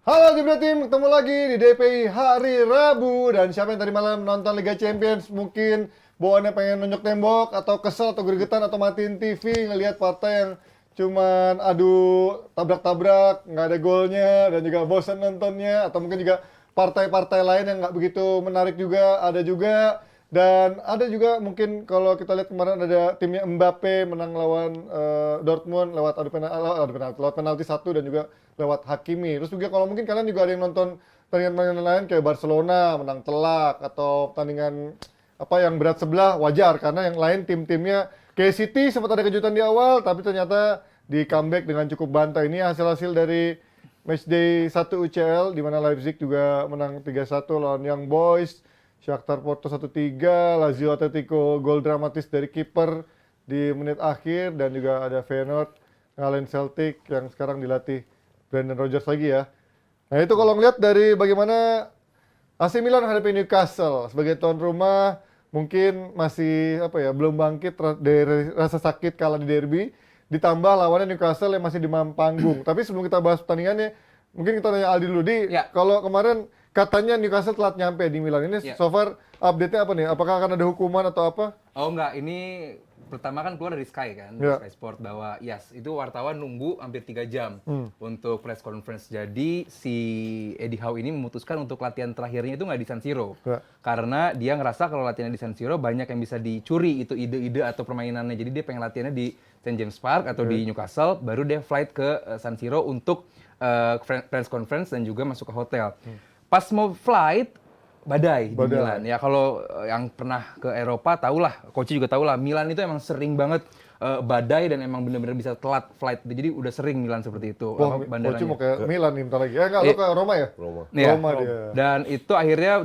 Halo Jebret Team, ketemu lagi di DPI hari Rabu. Dan siapa yang tadi malam nonton Liga Champions mungkin bawaannya pengen nonjok tembok atau kesel atau gregetan atau matiin TV ngelihat partai yang cuman adu tabrak-tabrak, nggak ada golnya dan juga bosan nontonnya, atau mungkin juga partai-partai lain yang nggak begitu menarik juga ada juga. Dan ada juga mungkin kalau kita lihat kemarin ada timnya Mbappe menang lawan Dortmund lewat lewat penalti satu dan juga lewat Hakimi. Terus juga kalau mungkin kalian juga ada yang nonton pertandingan lain kayak Barcelona menang telak, atau pertandingan apa yang berat sebelah, wajar karena yang lain tim-timnya kayak City sempat ada kejutan di awal tapi ternyata di comeback dengan cukup bantai. Ini hasil-hasil dari matchday 1 UCL di mana Leipzig juga menang 3-1 lawan Young Boys. Shakhtar Porto 1-3, Lazio Atletico gol dramatis dari kiper di menit akhir, dan juga ada Feyenoord ngalahin Celtic yang sekarang dilatih Brendan Rodgers lagi ya. Nah itu kalau ngeliat dari bagaimana AC Milan menghadapi Newcastle sebagai tuan rumah, mungkin masih belum bangkit dari rasa sakit kalah di derby, ditambah lawannya Newcastle yang masih di panggung. Tapi sebelum kita bahas pertandingannya, mungkin kita tanya Aldi dulu. Kalau kemarin katanya Newcastle telat nyampe di Milan. Ini so far update-nya apa nih? Apakah akan ada hukuman atau apa? Oh enggak, ini pertama kan keluar dari Sky kan, Sky Sport, bahwa itu wartawan nunggu hampir 3 jam untuk press conference. Jadi si Eddie Howe ini memutuskan untuk latihan terakhirnya itu nggak di San Siro. Karena dia ngerasa kalau latihannya di San Siro banyak yang bisa dicuri itu ide-ide atau permainannya. Jadi dia pengen latihannya di St. James Park atau di Newcastle, baru dia flight ke San Siro untuk press conference dan juga masuk ke hotel. Pas mau flight, badai di Milan. Ya kalau yang pernah ke Eropa tahulah, coach juga tahulah, Milan itu emang sering banget badai dan emang benar-benar bisa telat flight. Jadi udah sering Milan seperti itu. Coach mau ke Milan nih bentar lagi. Lu ke Roma ya? Roma dia. Dan itu akhirnya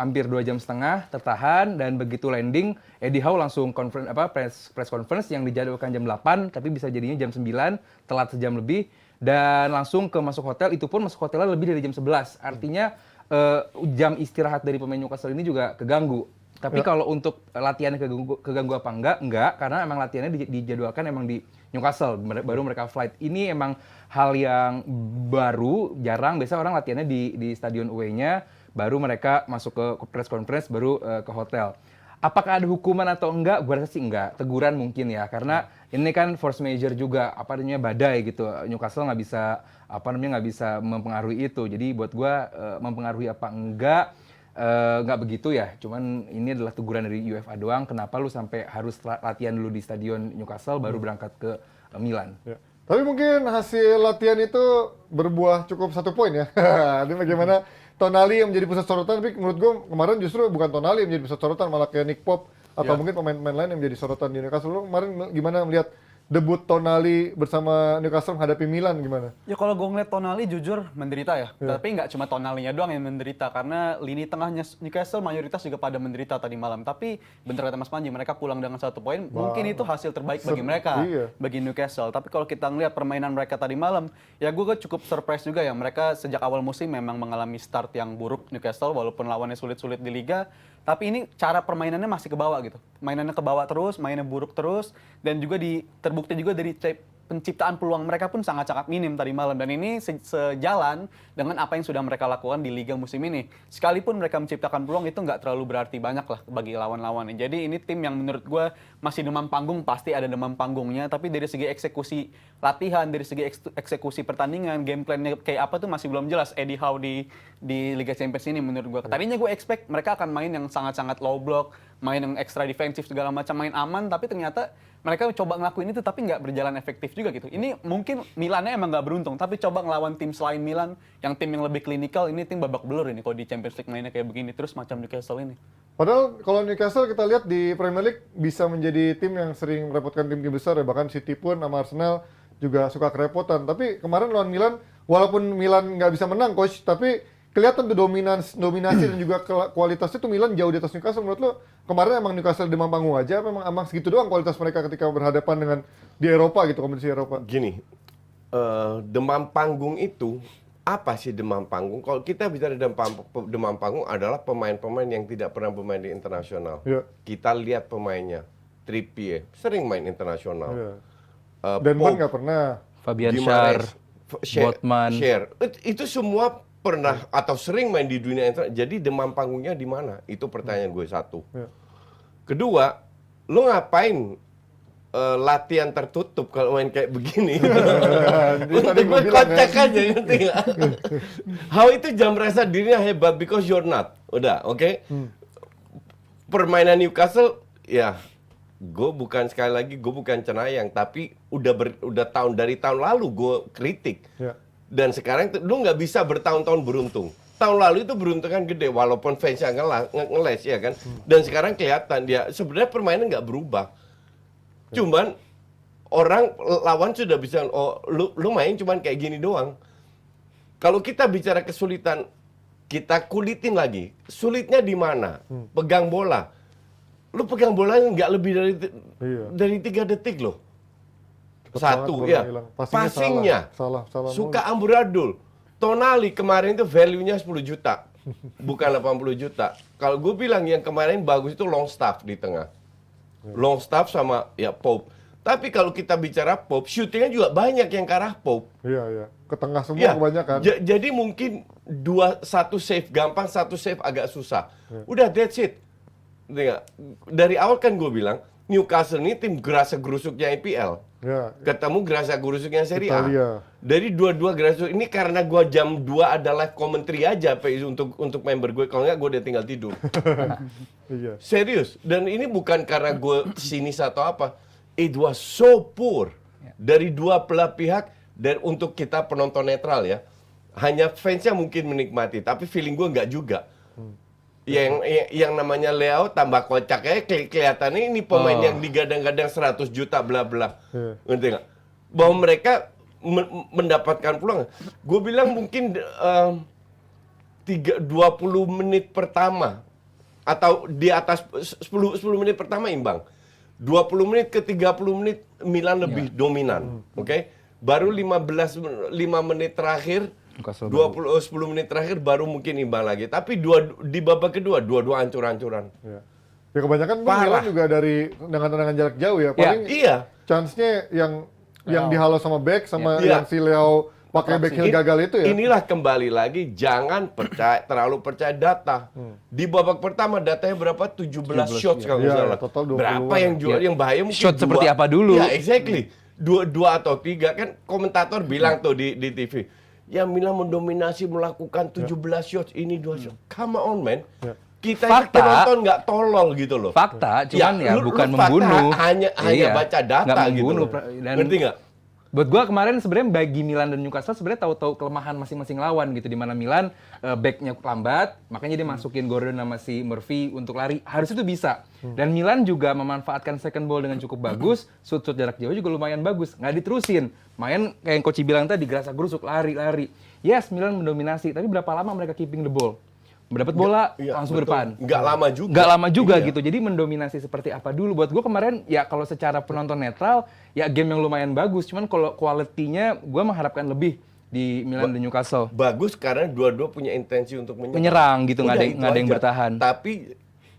hampir 2 jam setengah tertahan, dan begitu landing, Eddie Howe langsung press conference yang dijadwalkan jam 8, tapi bisa jadinya jam 9, telat sejam lebih. Dan langsung masuk hotel, itu pun masuk hotelnya lebih dari jam 11. Artinya jam istirahat dari pemain Newcastle ini juga keganggu. Tapi kalau untuk latihannya keganggu apa enggak, karena emang latihannya dijadwalkan emang di Newcastle, baru mereka flight. Ini emang hal yang baru, jarang. Biasanya orang latihannya di stadion away-nya, baru mereka masuk ke press conference, baru ke hotel. Apakah ada hukuman atau enggak? Gue rasa sih enggak. Teguran mungkin ya, karena ini kan force major juga, badai gitu. Newcastle nggak bisa mempengaruhi itu. Jadi buat gue mempengaruhi apa enggak begitu ya. Cuman ini adalah teguran dari UEFA doang. Kenapa lu sampai harus latihan dulu di stadion Newcastle baru berangkat ke Milan? Ya. Tapi mungkin hasil latihan itu berbuah cukup 1 poin ya. Ini bagaimana Tonali yang menjadi pusat sorotan, tapi menurut gue kemarin justru bukan Tonali yang menjadi pusat sorotan, malah kayak Nick Pope atau mungkin pemain-pemain lain yang menjadi sorotan di Newcastle. Lu kemarin gimana melihat debut Tonali bersama Newcastle menghadapi Milan gimana? Ya kalau gue ngeliat Tonali jujur menderita ya. Tapi nggak cuma Tonalinya doang yang menderita, karena lini tengahnya Newcastle mayoritas juga pada menderita tadi malam. Tapi bener kata Mas Panji, mereka pulang dengan 1 poin. Mungkin itu hasil terbaik bagi mereka, bagi Newcastle. Tapi kalau kita ngeliat permainan mereka tadi malam, ya gue cukup surprise juga ya. Mereka sejak awal musim memang mengalami start yang buruk Newcastle, walaupun lawannya sulit-sulit di Liga. Tapi ini cara permainannya masih ke bawah gitu. Mainannya ke bawah terus, mainnya buruk terus, dan juga terbukti juga dari penciptaan peluang mereka pun sangat-sangat minim tadi malam. Dan ini sejalan dengan apa yang sudah mereka lakukan di Liga musim ini. Sekalipun mereka menciptakan peluang, itu nggak terlalu berarti banyak lah bagi lawan-lawannya. Jadi ini tim yang menurut gue masih demam panggung, pasti ada demam panggungnya. Tapi dari segi eksekusi latihan, dari segi eksekusi pertandingan, game plan-nya kayak apa tuh masih belum jelas Eddie Howe di Liga Champions ini menurut gue. Tadinya gue expect mereka akan main yang sangat-sangat low block, main yang ekstra defensif segala macam, main aman, tapi ternyata mereka coba ngelakuin itu tapi nggak berjalan efektif juga gitu. Ini mungkin Milannya emang nggak beruntung, tapi coba ngelawan tim selain Milan, yang tim yang lebih klinikal, ini tim babak belur ini kalau di Champions League mainnya kayak begini terus macam Newcastle ini. Padahal kalau Newcastle kita lihat di Premier League bisa menjadi tim yang sering merepotkan tim-tim besar ya, bahkan City pun sama Arsenal juga suka kerepotan. Tapi kemarin lawan Milan, walaupun Milan nggak bisa menang coach, tapi kelihatan tuh dominasi dan juga kualitasnya tuh Milan jauh di atas Newcastle. Menurut lo kemarin emang Newcastle demam panggung aja, emang segitu doang kualitas mereka ketika berhadapan dengan di Eropa gitu, kompetisi Eropa? Gini, demam panggung itu apa sih demam panggung? Kalau kita bicara demam panggung adalah pemain-pemain yang tidak pernah bermain di internasional. Kita lihat pemainnya, Trippier sering main internasional. Dan Ban nggak pernah. Fabian Schär, Botman. share. Itu semua pernah atau sering main di dunia internet. Jadi demam panggungnya di mana? Itu pertanyaan gue satu. Ya. Kedua, lo ngapain latihan tertutup kalau main kayak begini? Untuk gue kocak aja, ngerti nggak? How itu jam merasa dirinya hebat because you're not. Udah, oke? Permainan Newcastle, ya, gue bukan sekali lagi, gue bukan cenayang, tapi udah dari tahun lalu gue kritik. Ya. Dan sekarang lu nggak bisa bertahun-tahun beruntung. Tahun lalu itu beruntungan gede, walaupun fansnya ngeles ya kan. Dan sekarang kelihatan dia sebenarnya permainan nggak berubah. Cuman orang lawan sudah bisa, oh lu main cuman kayak gini doang. Kalau kita bicara kesulitan, kita kulitin lagi. Sulitnya di mana? Pegang bola. Lu pegang bolanya nggak lebih dari 3 detik loh. Satu ya, passingnya salah suka amburadul. Tonali kemarin itu value-nya 10 juta, bukan 80 juta. Kalau gue bilang yang kemarin bagus itu Longstaff di tengah. Longstaff sama ya Pope. Tapi kalau kita bicara Pope, shootingnya juga banyak yang ke arah Pope. Iya. Ke tengah semua Ya, kebanyakan. jadi mungkin satu save gampang, satu save agak susah. Udah that's it. Dari awal kan gue bilang Newcastle ini tim gerasa gerusuknya IPL. Ya. Ketemu gerasa gerusuknya Serie A. Italia. Dari dua-dua gerasa ini karena gua jam 2 ada live commentary aja untuk member gue. Kalau nggak gue udah tinggal tidur. Iya. Serius. Dan ini bukan karena gue sinis atau apa. It was so poor dari dua belah pihak. Dan untuk kita penonton netral ya, hanya fansnya mungkin menikmati, tapi feeling gue nggak juga. Yang namanya Leo tambah kocak ya, kelihatannya ini pemain yang digadang-gadang 100 juta bla bla. Ngerti nggak? Bahwa mereka mendapatkan peluang. Gue bilang mungkin 20 menit pertama atau di atas 10 menit pertama imbang. 20 menit ke 30 menit Milan lebih dominan. Oke? Baru 5 menit terakhir 10 menit terakhir baru mungkin imbang lagi. Tapi di babak kedua dua-dua hancur-hancuran. Ya. Ya kebanyakan Parah. Milan juga dari tendangan jarak jauh ya. Paling Iya. chance-nya yang dihalau sama back sama Iya. yang si Leo pakai back heel gagal itu ya. Inilah kembali lagi jangan terlalu percaya data. Di babak pertama datanya berapa? 17 shots kalau nggak Iya, salah. total 20-an. Berapa yang jual yang bahaya mungkin Shot seperti apa dulu? Ya, exactly. Dua atau 3 kan komentator bilang tuh di TV. Ya Milan mendominasi melakukan 17 shots ini 2 shots. Come on man. Ya. Kita Fakta. itu penonton nggak tolol gitu loh. Fakta, cuman ya, lu bukan fakta, membunuh. hanya Iya, baca data nggak gitu membunuh. loh. Dan Ngerti nggak? buat gua kemarin sebenarnya bagi Milan dan Newcastle sebenarnya tahu-tahu kelemahan masing-masing lawan gitu, di mana Milan backnya lambat, makanya dia masukin Gordon sama si Murphy untuk lari. Harusnya itu bisa. Dan Milan juga memanfaatkan second ball dengan cukup bagus, shoot jarak jauh juga lumayan bagus, nggak diterusin. Main kayak yang Coach bilang tadi, gerasa gerusuk lari. Yes, Milan mendominasi, tapi berapa lama mereka keeping the ball? Mendapat bola Iya, langsung ke betul. depan. Nggak lama juga. Nggak lama juga Iya. gitu. Jadi mendominasi seperti apa dulu. Buat gue kemarin ya kalau secara penonton netral ya game yang lumayan bagus. Cuman kalau kualitinya gue mengharapkan lebih di Milan dan Newcastle. Bagus karena dua-dua punya intensi untuk Menyerang gitu, nggak Udah, ada itu yang aja. bertahan. Tapi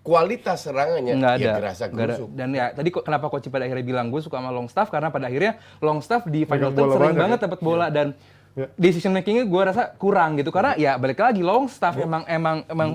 kualitas serangannya Nggak ya ada. gerasa Nggak ada. gerusuk. Dan ya tadi kenapa Coach pada akhirnya bilang gue suka sama Longstaff karena pada akhirnya Longstaff di final Pegang third bola sering banyak banget ya. dapat bola dan Ya. decision makingnya gue rasa kurang gitu karena ya balik lagi Longstaff emang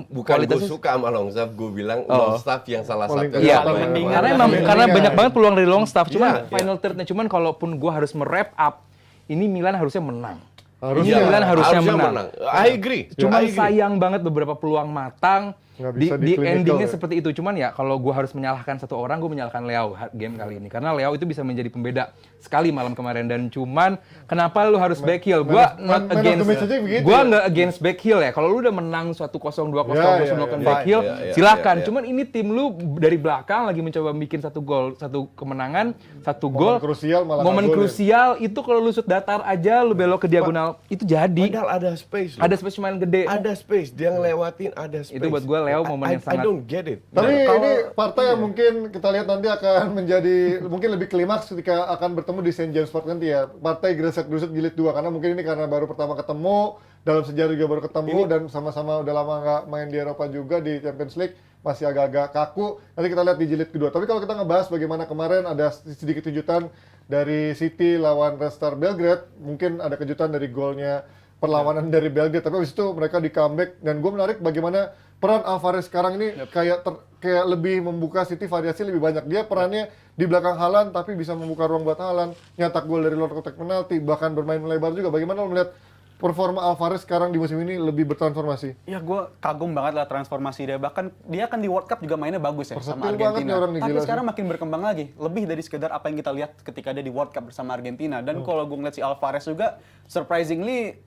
Bukan gue suka sama Longstaff, gue bilang Longstaff yang salah Paling satu. Iya, Paling mendingan. karena Paling emang mendingan. karena banyak banget peluang dari Longstaff. Cuman Iya, final thirdnya, cuman kalaupun gue harus merap up, ini Milan harusnya menang. Harusnya. Ini Milan harusnya menang. I agree. Cuman I agree. sayang banget beberapa peluang matang Nggak di bisa di clinical endingnya ya. seperti itu. Cuman ya kalau gue harus menyalahkan satu orang, gue menyalahkan Leo game kali ini. Karena Leo itu bisa menjadi pembeda sekali malam kemarin. Dan cuman kenapa lu harus back heel? Gue man of the match aja begitu gue ya? nggak against back heel ya. Kalau lu udah menang 1-0, 2-0, Ya, terus ya, melakukan ya. back heel, Ya, silakan. ya. Cuman ini tim lu dari belakang lagi mencoba bikin satu gol, satu kemenangan, satu gol. krusial malah Momen nggak gol ya. krusial itu kalau lu shoot datar aja, lu belok ke diagonal, itu jadi. Padahal ada space. loh. Ada space main gede. Ada space. Dia ngelewatin ada space. Itu buat gue Leo momen yang I sangat. don't get it. Tapi Kalau- ini partai yang mungkin kita lihat nanti akan menjadi mungkin lebih klimaks ketika akan bertemu di St. James Park nanti ya. Partai Gresik-Grusuk jilid 2 karena mungkin ini karena baru pertama ketemu, dalam sejarah juga baru ketemu dan sama-sama udah lama nggak main di Eropa juga di Champions League, masih agak-agak kaku. Nanti kita lihat di jilid kedua. Tapi kalau kita ngebahas bagaimana kemarin ada sedikit kejutan dari City lawan Red Star Belgrade, mungkin ada kejutan dari golnya perlawanan dari Belgrade, tapi habis itu mereka di comeback, dan gue menarik bagaimana peran Alvarez sekarang ini kayak lebih membuka City, variasi lebih banyak. Dia perannya di belakang Haaland tapi bisa membuka ruang buat Haaland, nyetak gol dari luar kotak penalti, bahkan bermain melebar juga. Bagaimana lo melihat performa Alvarez sekarang di musim ini lebih bertransformasi? Ya gue kagum banget lah transformasi dia. Bahkan dia kan di World Cup juga mainnya bagus ya sama Versatil banget nih Argentina. orang nih, Tapi gila sekarang makin berkembang lagi. Lebih dari sekedar apa yang kita lihat ketika dia di World Cup bersama Argentina. Dan kalau gue ngeliat si Alvarez juga, surprisingly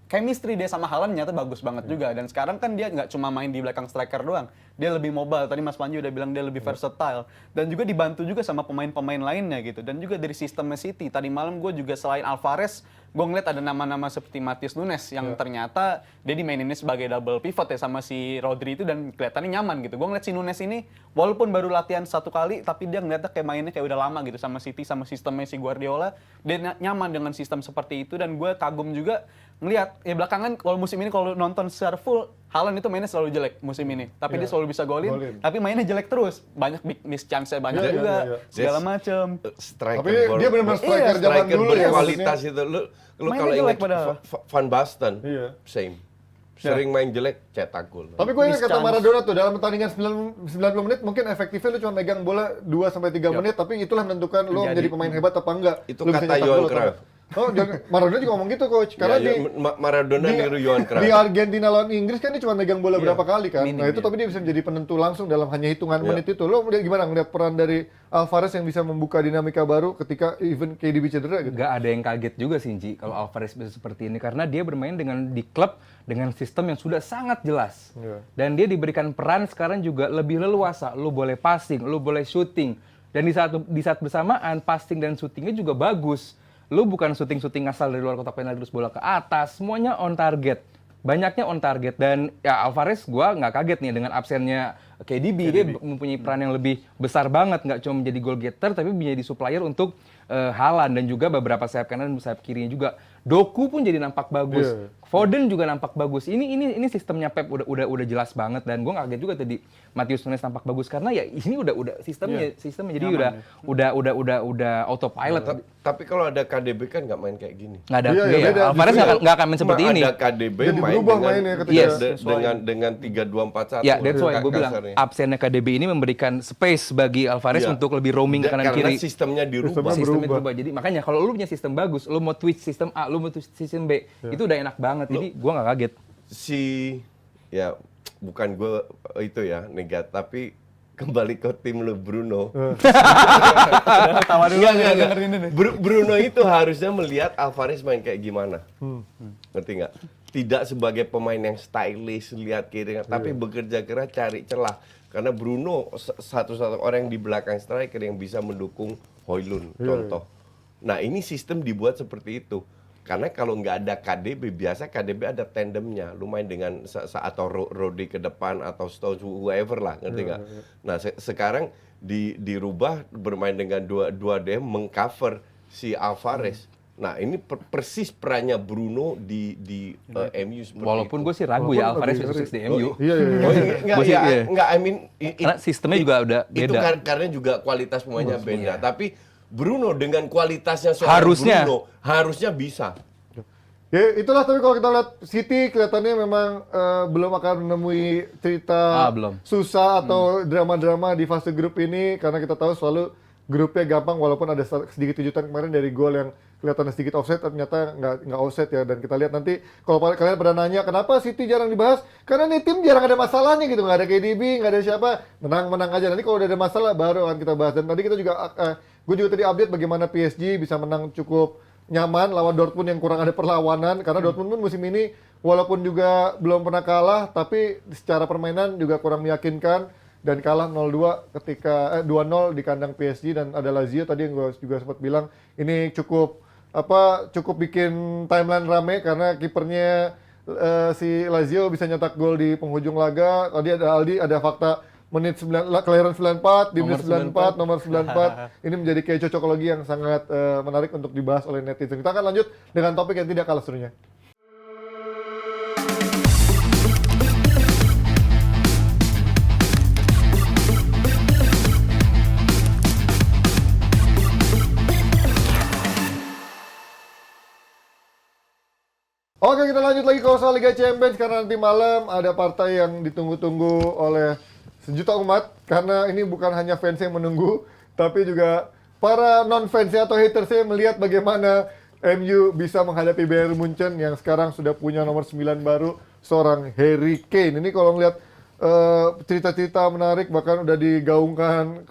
chemistry dia sama Haaland nyata bagus banget juga. Dan sekarang kan dia nggak cuma main di belakang striker doang. Dia lebih mobile. Tadi Mas Panji udah bilang dia lebih versatile. Dan juga dibantu juga sama pemain-pemain lainnya gitu. Dan juga dari sistemnya City. Tadi malam gue juga selain Alvarez, gue ngeliat ada nama-nama seperti Matheus Nunes yang ternyata dia dimaininnya sebagai double pivot ya sama si Rodri itu, dan kelihatannya nyaman gitu. Gue ngeliat si Nunes ini walaupun baru latihan 1 kali, tapi dia ngeliatnya kayak mainnya kayak udah lama gitu sama City, sama sistemnya si Guardiola. Dia nyaman dengan sistem seperti itu, dan gue kagum juga ngelihat ya belakangan kalau musim ini kalau nonton secara full, Haaland itu mainnya selalu jelek musim ini, tapi dia selalu bisa golin, tapi mainnya jelek terus, banyak big miss chance-nya banyak juga, segala macam. Striker Tapi dia benar-benar striker zaman striker dulu ya, berkualitas itu. Lu Mainnya kalau jelek ingat padahal. Van Basten, Iya. same. Sering main jelek, cetak gol. Tapi gue ingat Miss kata chance. Maradona tuh, dalam pertandingan 90 menit mungkin efektifnya lu cuma megang bola 2-3 menit, tapi itulah menentukan lu Jadi. menjadi pemain hebat apa enggak. Itu Lu bisa kata nyetak Johan gol atau Cruyff. enggak. Oh, dan Maradona juga ngomong gitu, coach. Karena Ya, Maradona niru Johan Cruyff. di Argentina lawan Inggris kan dia cuma megang bola berapa kali kan. Minim Nah itu dia. tapi dia bisa menjadi penentu langsung dalam hanya hitungan menit itu. Lo gimana ngeliat peran dari Alvarez yang bisa membuka dinamika baru ketika even KDB cedera gitu? Nggak ada yang kaget juga sih, Ji, kalau Alvarez bisa seperti ini. Karena dia bermain di klub dengan sistem yang sudah sangat jelas. Iya. Dan dia diberikan peran sekarang juga lebih leluasa. Lu boleh passing, lu boleh shooting. Dan di saat bersamaan, passing dan shootingnya juga bagus. Lu bukan shooting asal dari luar kotak penalti terus bola ke atas. Semuanya on target. Banyaknya on target. Dan ya Alvarez gua nggak kaget nih dengan absennya KDB. Dia mempunyai peran yang lebih besar banget. Nggak cuma menjadi goal getter, tapi menjadi supplier untuk Haaland. Dan juga beberapa sayap kanan dan sayap kirinya juga. Doku pun jadi nampak bagus. Iya. Foden juga nampak bagus. Ini sistemnya Pep udah jelas banget, dan gue kaget juga tadi Matheus Nunes nampak bagus karena ya ini udah sistemnya jadi udah autopilot. Tapi kalau ada KDB kan nggak main kayak gini. Nggak ada, Iya, iya, beda. Alvarez Justru nggak akan main seperti Cuma ini. ada KDB Jadi main berubah dengan mainnya ketika- Yes. dengan 3-2-4-1. Ya, that's why gue bilang kasarnya. absennya KDB ini memberikan space bagi Alvarez Iya. untuk lebih roaming ke kanan Karena kiri. sistemnya dirubah. berubah. Sistemnya berubah. Jadi makanya kalau lu punya sistem bagus, lu mau twitch sistem A, lu mau twitch sistem B, itu udah enak banget. Jadi gue nggak kaget. Ya bukan gue itu ya negatif, tapi kembali ke tim lu Bruno. Tawa dulu Enggak. dengerin ini. Bruno itu harusnya melihat Alvarez main kayak gimana. Ngerti nggak? Tidak sebagai pemain yang stylish, lihat kiri, tapi bekerja keras cari celah. Karena Bruno satu-satu orang di belakang striker yang bisa mendukung Højlund, contoh. Nah ini sistem dibuat seperti itu. Karena kalau nggak ada KDB, biasa KDB ada tandemnya. Lu main dengan atau Rodri ke depan atau Stones, whoever lah, ngerti nggak? Nah sekarang dirubah bermain dengan dua DM mengcover si Alvarez. Nah ini persis perannya Bruno di MU seperti Walaupun itu. gue sih ragu ya Alvarez sukses di MU. Iya. Oh, enggak, Gua sih, ya, iya. enggak, I mean Karena sistemnya juga udah itu beda. karena juga kualitas pemainnya beda. Tapi Bruno dengan kualitasnya Harusnya. Bruno harusnya bisa. Ya itulah, tapi kalau kita lihat City kelihatannya memang belum akan menemui cerita belum. susah atau drama-drama di fase grup ini, karena kita tahu selalu grupnya gampang walaupun ada sedikit kejutan kemarin dari gol yang kelihatan sedikit offside, ternyata nggak offside ya. Dan kita lihat nanti kalau kalian pada nanya kenapa City jarang dibahas, karena nih tim jarang ada masalahnya gitu, nggak ada KDB, nggak ada siapa, menang aja. Nanti kalau udah ada masalah baru akan kita bahas. Dan tadi kita juga gue juga tadi update bagaimana PSG bisa menang cukup nyaman lawan Dortmund yang kurang ada perlawanan, karena Dortmund pun musim ini walaupun juga belum pernah kalah, tapi secara permainan juga kurang meyakinkan dan kalah 0-2 ketika 2-0 di kandang PSG. Dan ada Lazio tadi yang gue juga sempat bilang ini cukup bikin timeline rame karena kipernya si Lazio bisa nyetak gol di penghujung laga. Tadi ada Aldi, ada fakta menit 9, kelahiran 94, di menit 94, nomor 94. Ini menjadi kayak cocokologi yang sangat menarik untuk dibahas oleh netizen. Kita akan lanjut dengan topik yang tidak kalah serunya. Oke, kita lanjut lagi ke soal Liga Champions karena nanti malam ada partai yang ditunggu-tunggu oleh sejuta umat karena ini bukan hanya fans yang menunggu, tapi juga para non-fansnya atau hatersnya melihat bagaimana MU bisa menghadapi Bayern Munchen yang sekarang sudah punya nomor 9 baru, seorang Harry Kane. Ini kalau ngeliat cerita-cerita menarik, bahkan udah digaungkan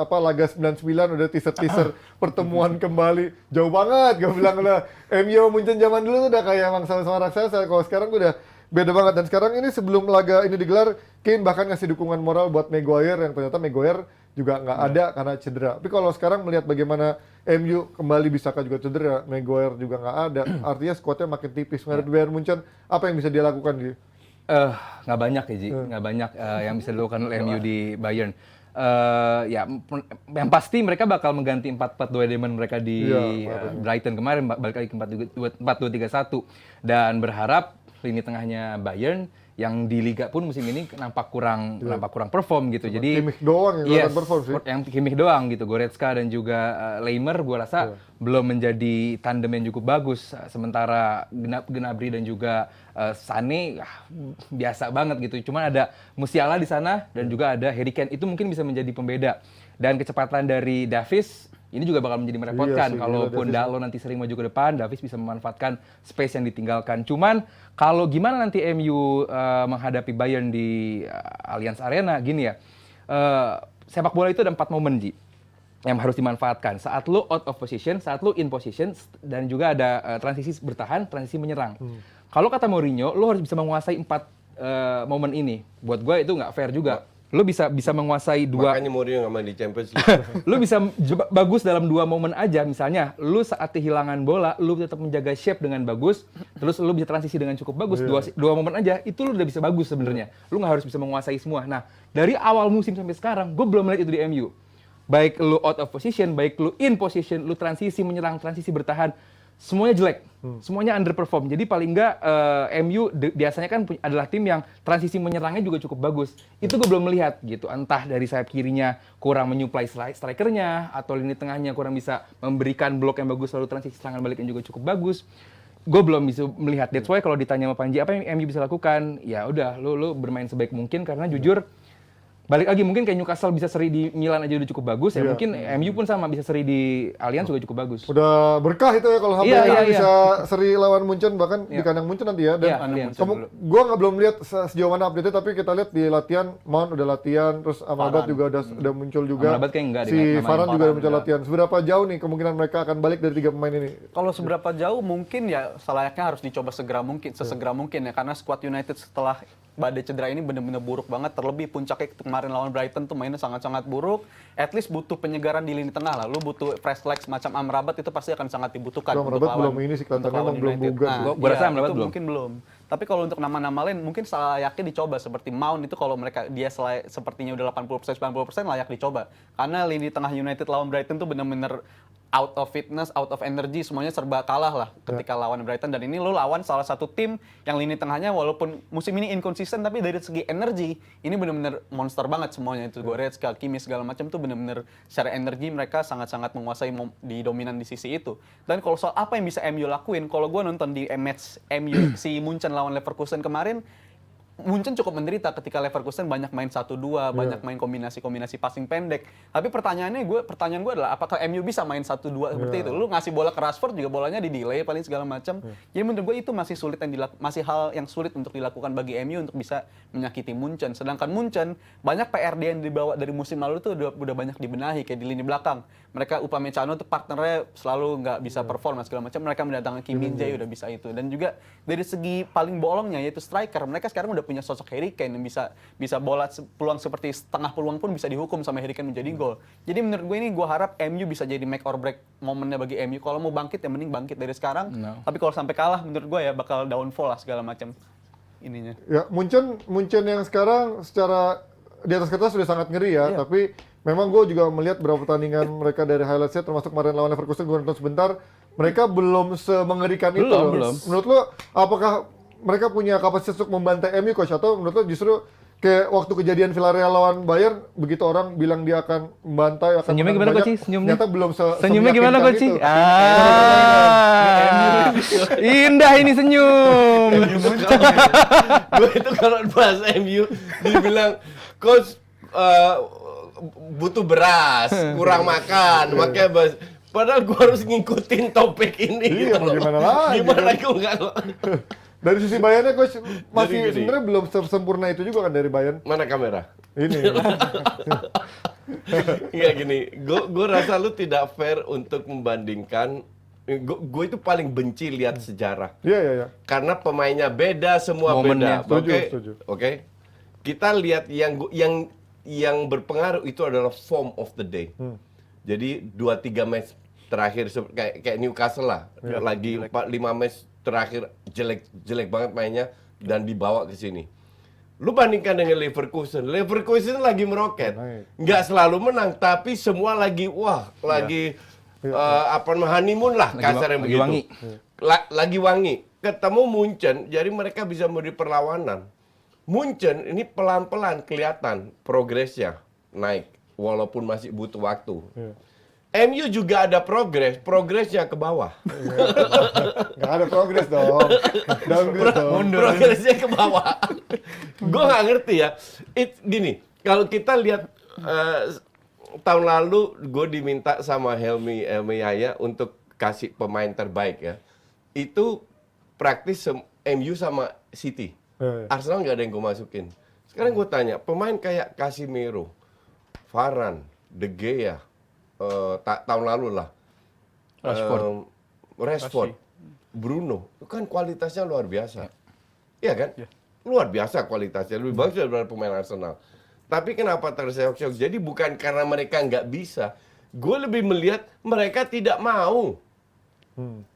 laga 99, udah teaser-teaser pertemuan kembali. Jauh banget, gue bilang udah MU Munchen zaman dulu tuh udah kayak emang sama-sama raksasa. Kalau sekarang tuh udah beda banget. Dan sekarang ini sebelum laga ini digelar, Kane bahkan ngasih dukungan moral buat Maguire, yang ternyata Maguire juga nggak ada karena cedera. Tapi kalau sekarang melihat bagaimana MU kembali bisakah juga cedera, Maguire juga nggak ada, artinya skuadnya makin tipis. Menghadapi Bayern Munchen, apa yang bisa dia lakukan gitu? Nggak banyak ya Ji, nggak banyak yang bisa dilakukan oleh MU di Bayern. Yang pasti mereka bakal mengganti 4-4-2 Diamond mereka di Brighton kemarin, balik lagi ke 4-2-3-1, dan berharap lini tengahnya Bayern yang di Liga pun musim ini nampak kurang perform gitu. Jadi Kimmich doang yang perform sih. Yang Kimmich doang gitu. Goretzka dan juga Leimer gue rasa belum menjadi tandem yang cukup bagus. Sementara Gnabry dan juga Sané biasa banget gitu. Cuma ada Musiala di sana dan juga ada Harry Kane. Itu mungkin bisa menjadi pembeda. Dan kecepatan dari Davies ini juga bakal menjadi merepotkan. Kalaupun Dalot nanti sering maju ke depan, Davies bisa memanfaatkan space yang ditinggalkan. Cuman kalau gimana nanti MU menghadapi Bayern di Allianz Arena, gini ya, sepak bola itu ada 4 momen, Ji, yang harus dimanfaatkan. Saat lo out of position, saat lo in position, dan juga ada transisi bertahan, transisi menyerang. Kalau kata Mourinho, lo harus bisa menguasai 4 momen ini. Buat gue itu nggak fair juga. Lo bisa menguasai 2. Makanya Mourinho nggak main di Champions League. Lu bisa bagus dalam 2 momen aja. Misalnya, lu saat kehilangan bola, lu tetap menjaga shape dengan bagus, terus lu bisa transisi dengan cukup bagus. Dua momen aja, itu lu udah bisa bagus sebenarnya. Lu nggak harus bisa menguasai semua. Nah, dari awal musim sampai sekarang, gue belum melihat itu di MU. Baik lu out of position, baik lu in position, lu transisi menyerang, transisi bertahan, semuanya jelek. Semuanya underperform. Jadi paling nggak MU biasanya kan adalah tim yang transisi menyerangnya juga cukup bagus. Itu gue belum melihat gitu. Entah dari sayap kirinya kurang menyuplai strikernya, atau lini tengahnya kurang bisa memberikan blok yang bagus, lalu transisi serangan balik yang juga cukup bagus. Gue belum bisa melihat. That's why kalau ditanya sama Panji apa yang MU bisa lakukan, ya udah lu bermain sebaik mungkin, karena jujur balik lagi, mungkin kayak Newcastle bisa seri di Milan aja udah cukup bagus, ya mungkin MU pun sama bisa seri di Allianz juga cukup bagus. Udah berkah itu ya kalau sampai bisa seri lawan Munchen, bahkan di kandang Munchen nanti ya. Dan gue belum lihat sejauh mana update-nya, tapi kita lihat di latihan, Mount udah latihan, terus Amrabat juga udah muncul juga. Amrabat kayak enggak, si Varane juga udah muncul latihan. Seberapa jauh nih kemungkinan mereka akan balik dari 3 pemain ini? Kalau seberapa jauh mungkin ya selayaknya harus dicoba sesegera mungkin ya, karena squad United setelah badai cedera ini benar-benar buruk banget. Terlebih puncaknya kemarin lawan Brighton tuh mainnya sangat-sangat buruk. At least butuh penyegaran di lini tengah lah. Lu butuh fresh legs macam Amrabat, itu pasti akan sangat dibutuhkan. Amrabat belum ini sih, kelihatannya belum bugar. Gua rasa Amrabat belum. Mungkin belum. Tapi kalau untuk nama-nama lain mungkin selayaknya dicoba, seperti Mount itu kalau mereka sepertinya udah 80% 90% layak dicoba. Karena lini tengah United lawan Brighton tuh benar-benar out of fitness, out of energy, semuanya serba kalah lah ketika lawan Brighton. Dan ini lo lawan salah satu tim yang lini tengahnya walaupun musim ini inkonsisten, tapi dari segi energi ini benar-benar monster banget semuanya. Itu Goretzka, Kimmich segala macam tuh benar-benar secara energi mereka sangat-sangat menguasai di dominan di sisi itu. Dan kalau soal apa yang bisa MU lakuin, kalau gue nonton di match MU si Munchen lawan Leverkusen kemarin, Munchen cukup menderita ketika Leverkusen banyak main 1-2, banyak main kombinasi passing pendek. Tapi pertanyaan gue adalah apakah MU bisa main 1-2 seperti itu? Lu ngasih bola ke Rashford juga bolanya di delay paling segala macam. Jadi menurut gue itu masih masih hal yang sulit untuk dilakukan bagi MU untuk bisa menyakiti Munchen. Sedangkan Munchen banyak PR yang dibawa dari musim lalu tuh udah banyak dibenahi, kayak di lini belakang. Mereka Upamecano tuh partnernya selalu nggak bisa perform segala macam. Mereka mendatangkan Kim Min Jae udah bisa itu. Dan juga dari segi paling bolongnya yaitu striker, mereka sekarang udah punya sosok Harry Kane yang bisa bola peluang seperti setengah peluang pun bisa dihukum sama Harry Kane menjadi gol. Jadi menurut gue ini gue harap MU bisa jadi make or break momennya bagi MU. Kalau mau bangkit ya mending bangkit dari sekarang. Tapi kalau sampai kalah menurut gue ya bakal downfall lah segala macam ininya. Ya, Munchen yang sekarang secara di atas kertas sudah sangat ngeri ya, tapi memang gue juga melihat beberapa pertandingan mereka dari highlights-nya, termasuk kemarin lawan Leverkusen, gue nonton sebentar, mereka belum semengerikan itu. Belum. Menurut lo, apakah mereka punya kapasitas untuk membantai MU, coach? Atau menurut lo justru kayak waktu kejadian Villarreal lawan Bayern, begitu orang bilang dia akan membantai, akan Senyumnya menang gimana, banyak, Coach? Senyumnya? ternyata belum Senyumnya gimana, semeyakinkan Coach? itu. Indah ini senyum. Gue itu kalau bahas MU dibilang coach butuh beras, kurang makan, makanya bahas. Padahal gue harus ngikutin topik ini Iya, gitu loh. gimana lagi, Gimana kan? gue nggak Dari sisi Bayernnya coach masih gini. sebenarnya belum sempurna itu juga kan dari Bayern. mana kamera? Ini. Iya gini, gue rasa lu tidak fair untuk membandingkan. Gue itu paling benci lihat sejarah. Iya, iya, iya. Karena pemainnya beda, semua Momennya. beda. Oke, Setuju. oke. Kita lihat yang berpengaruh itu adalah form of the day. Jadi 2-3 match terakhir kayak Newcastle lah, lagi 4-5 match terakhir jelek banget mainnya dan dibawa ke sini. Lu bandingkan dengan Leverkusen lagi meroket, Naik. nggak selalu menang, tapi semua lagi honeymoon lah, kasarnya lagi begitu. wangi. Lagi wangi. Ketemu Munchen, jadi mereka bisa memberi perlawanan. Munchen ini pelan-pelan kelihatan progresnya naik, walaupun masih butuh waktu. MU juga ada progresnya ke bawah. Nggak ada progres dong. Downgrade dong. Progresnya ke bawah. Gue nggak ngerti ya. Gini, kalau kita lihat tahun lalu gue diminta sama Helmi Yahya untuk kasih pemain terbaik ya. Itu praktis MU sama City. Arsenal nggak ada yang gue masukin. Sekarang gue tanya, pemain kayak Casemiro, Varane, De Gea, tahun lalu lah, Rashford, Bruno, itu kan kualitasnya luar biasa. Iya kan? Luar biasa kualitasnya, lebih bagus daripada pemain Arsenal. Tapi kenapa terseok-seok? Jadi bukan karena mereka nggak bisa. Gue lebih melihat mereka tidak mau.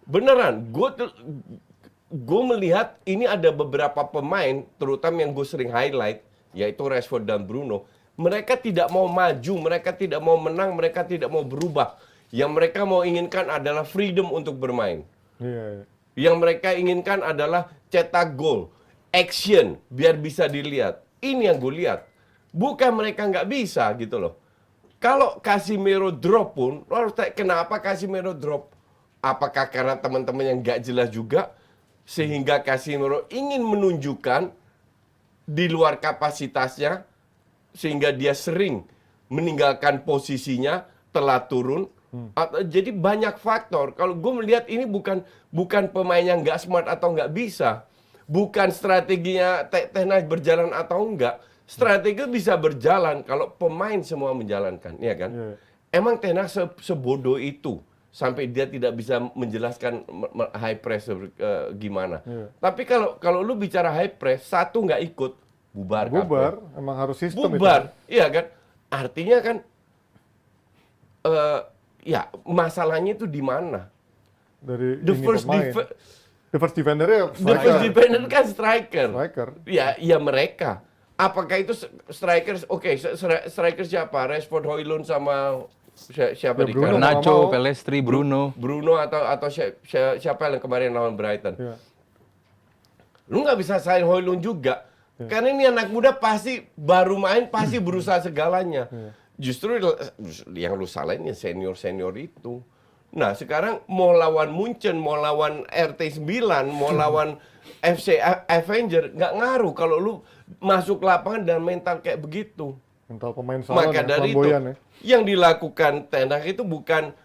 Beneran, gue melihat ini ada beberapa pemain, terutama yang gue sering highlight, yaitu Rashford dan Bruno. Mereka tidak mau maju, mereka tidak mau menang, mereka tidak mau berubah. Yang mereka mau inginkan adalah freedom untuk bermain. Iya. Yang mereka inginkan adalah cetak gol, action, biar bisa dilihat. Ini yang gue lihat. Bukan mereka nggak bisa gitu loh. Kalau Casemiro drop pun, lo harus tanya kenapa Casemiro drop. Apakah karena teman-teman yang nggak jelas juga, sehingga Casemiro ingin menunjukkan di luar kapasitasnya, sehingga dia sering meninggalkan posisinya, telah turun. Jadi banyak faktor. Kalau gue melihat ini bukan pemain yang nggak smart atau nggak bisa, bukan strateginya Ten Hag berjalan atau enggak. Strategi bisa berjalan kalau pemain semua menjalankan, ya kan? Emang Ten Hag sebodoh itu sampai dia tidak bisa menjelaskan high press gimana. Tapi kalau lu bicara high press, satu nggak ikut, bubar. Emang harus sistem bubar, itu. iya kan? Artinya kan, ya masalahnya itu di mana? Dari The ini first pemain. The first defender-nya The first defender kan striker. Striker. Ya mereka. Apakah itu striker? Oke, striker siapa? Rashford, Højlund sama siapa Ya, di Bruno. kanan? Garnacho, mau. Pelestri, Bruno. Bruno atau siapa yang kemarin lawan Brighton? Iya. Lu nggak bisa sign Højlund juga. Karena ini anak muda pasti baru main, pasti berusaha segalanya. Justru yang lu salahin ya senior-senior itu. Nah, sekarang mau lawan Munchen, mau lawan RT9, mau lawan FC Avenger, nggak ngaruh kalau lu masuk lapangan dan mental kayak begitu. Mental pemain salon Maka ya, dari itu, flamboyan ya. yang dilakukan Ten Hag itu bukan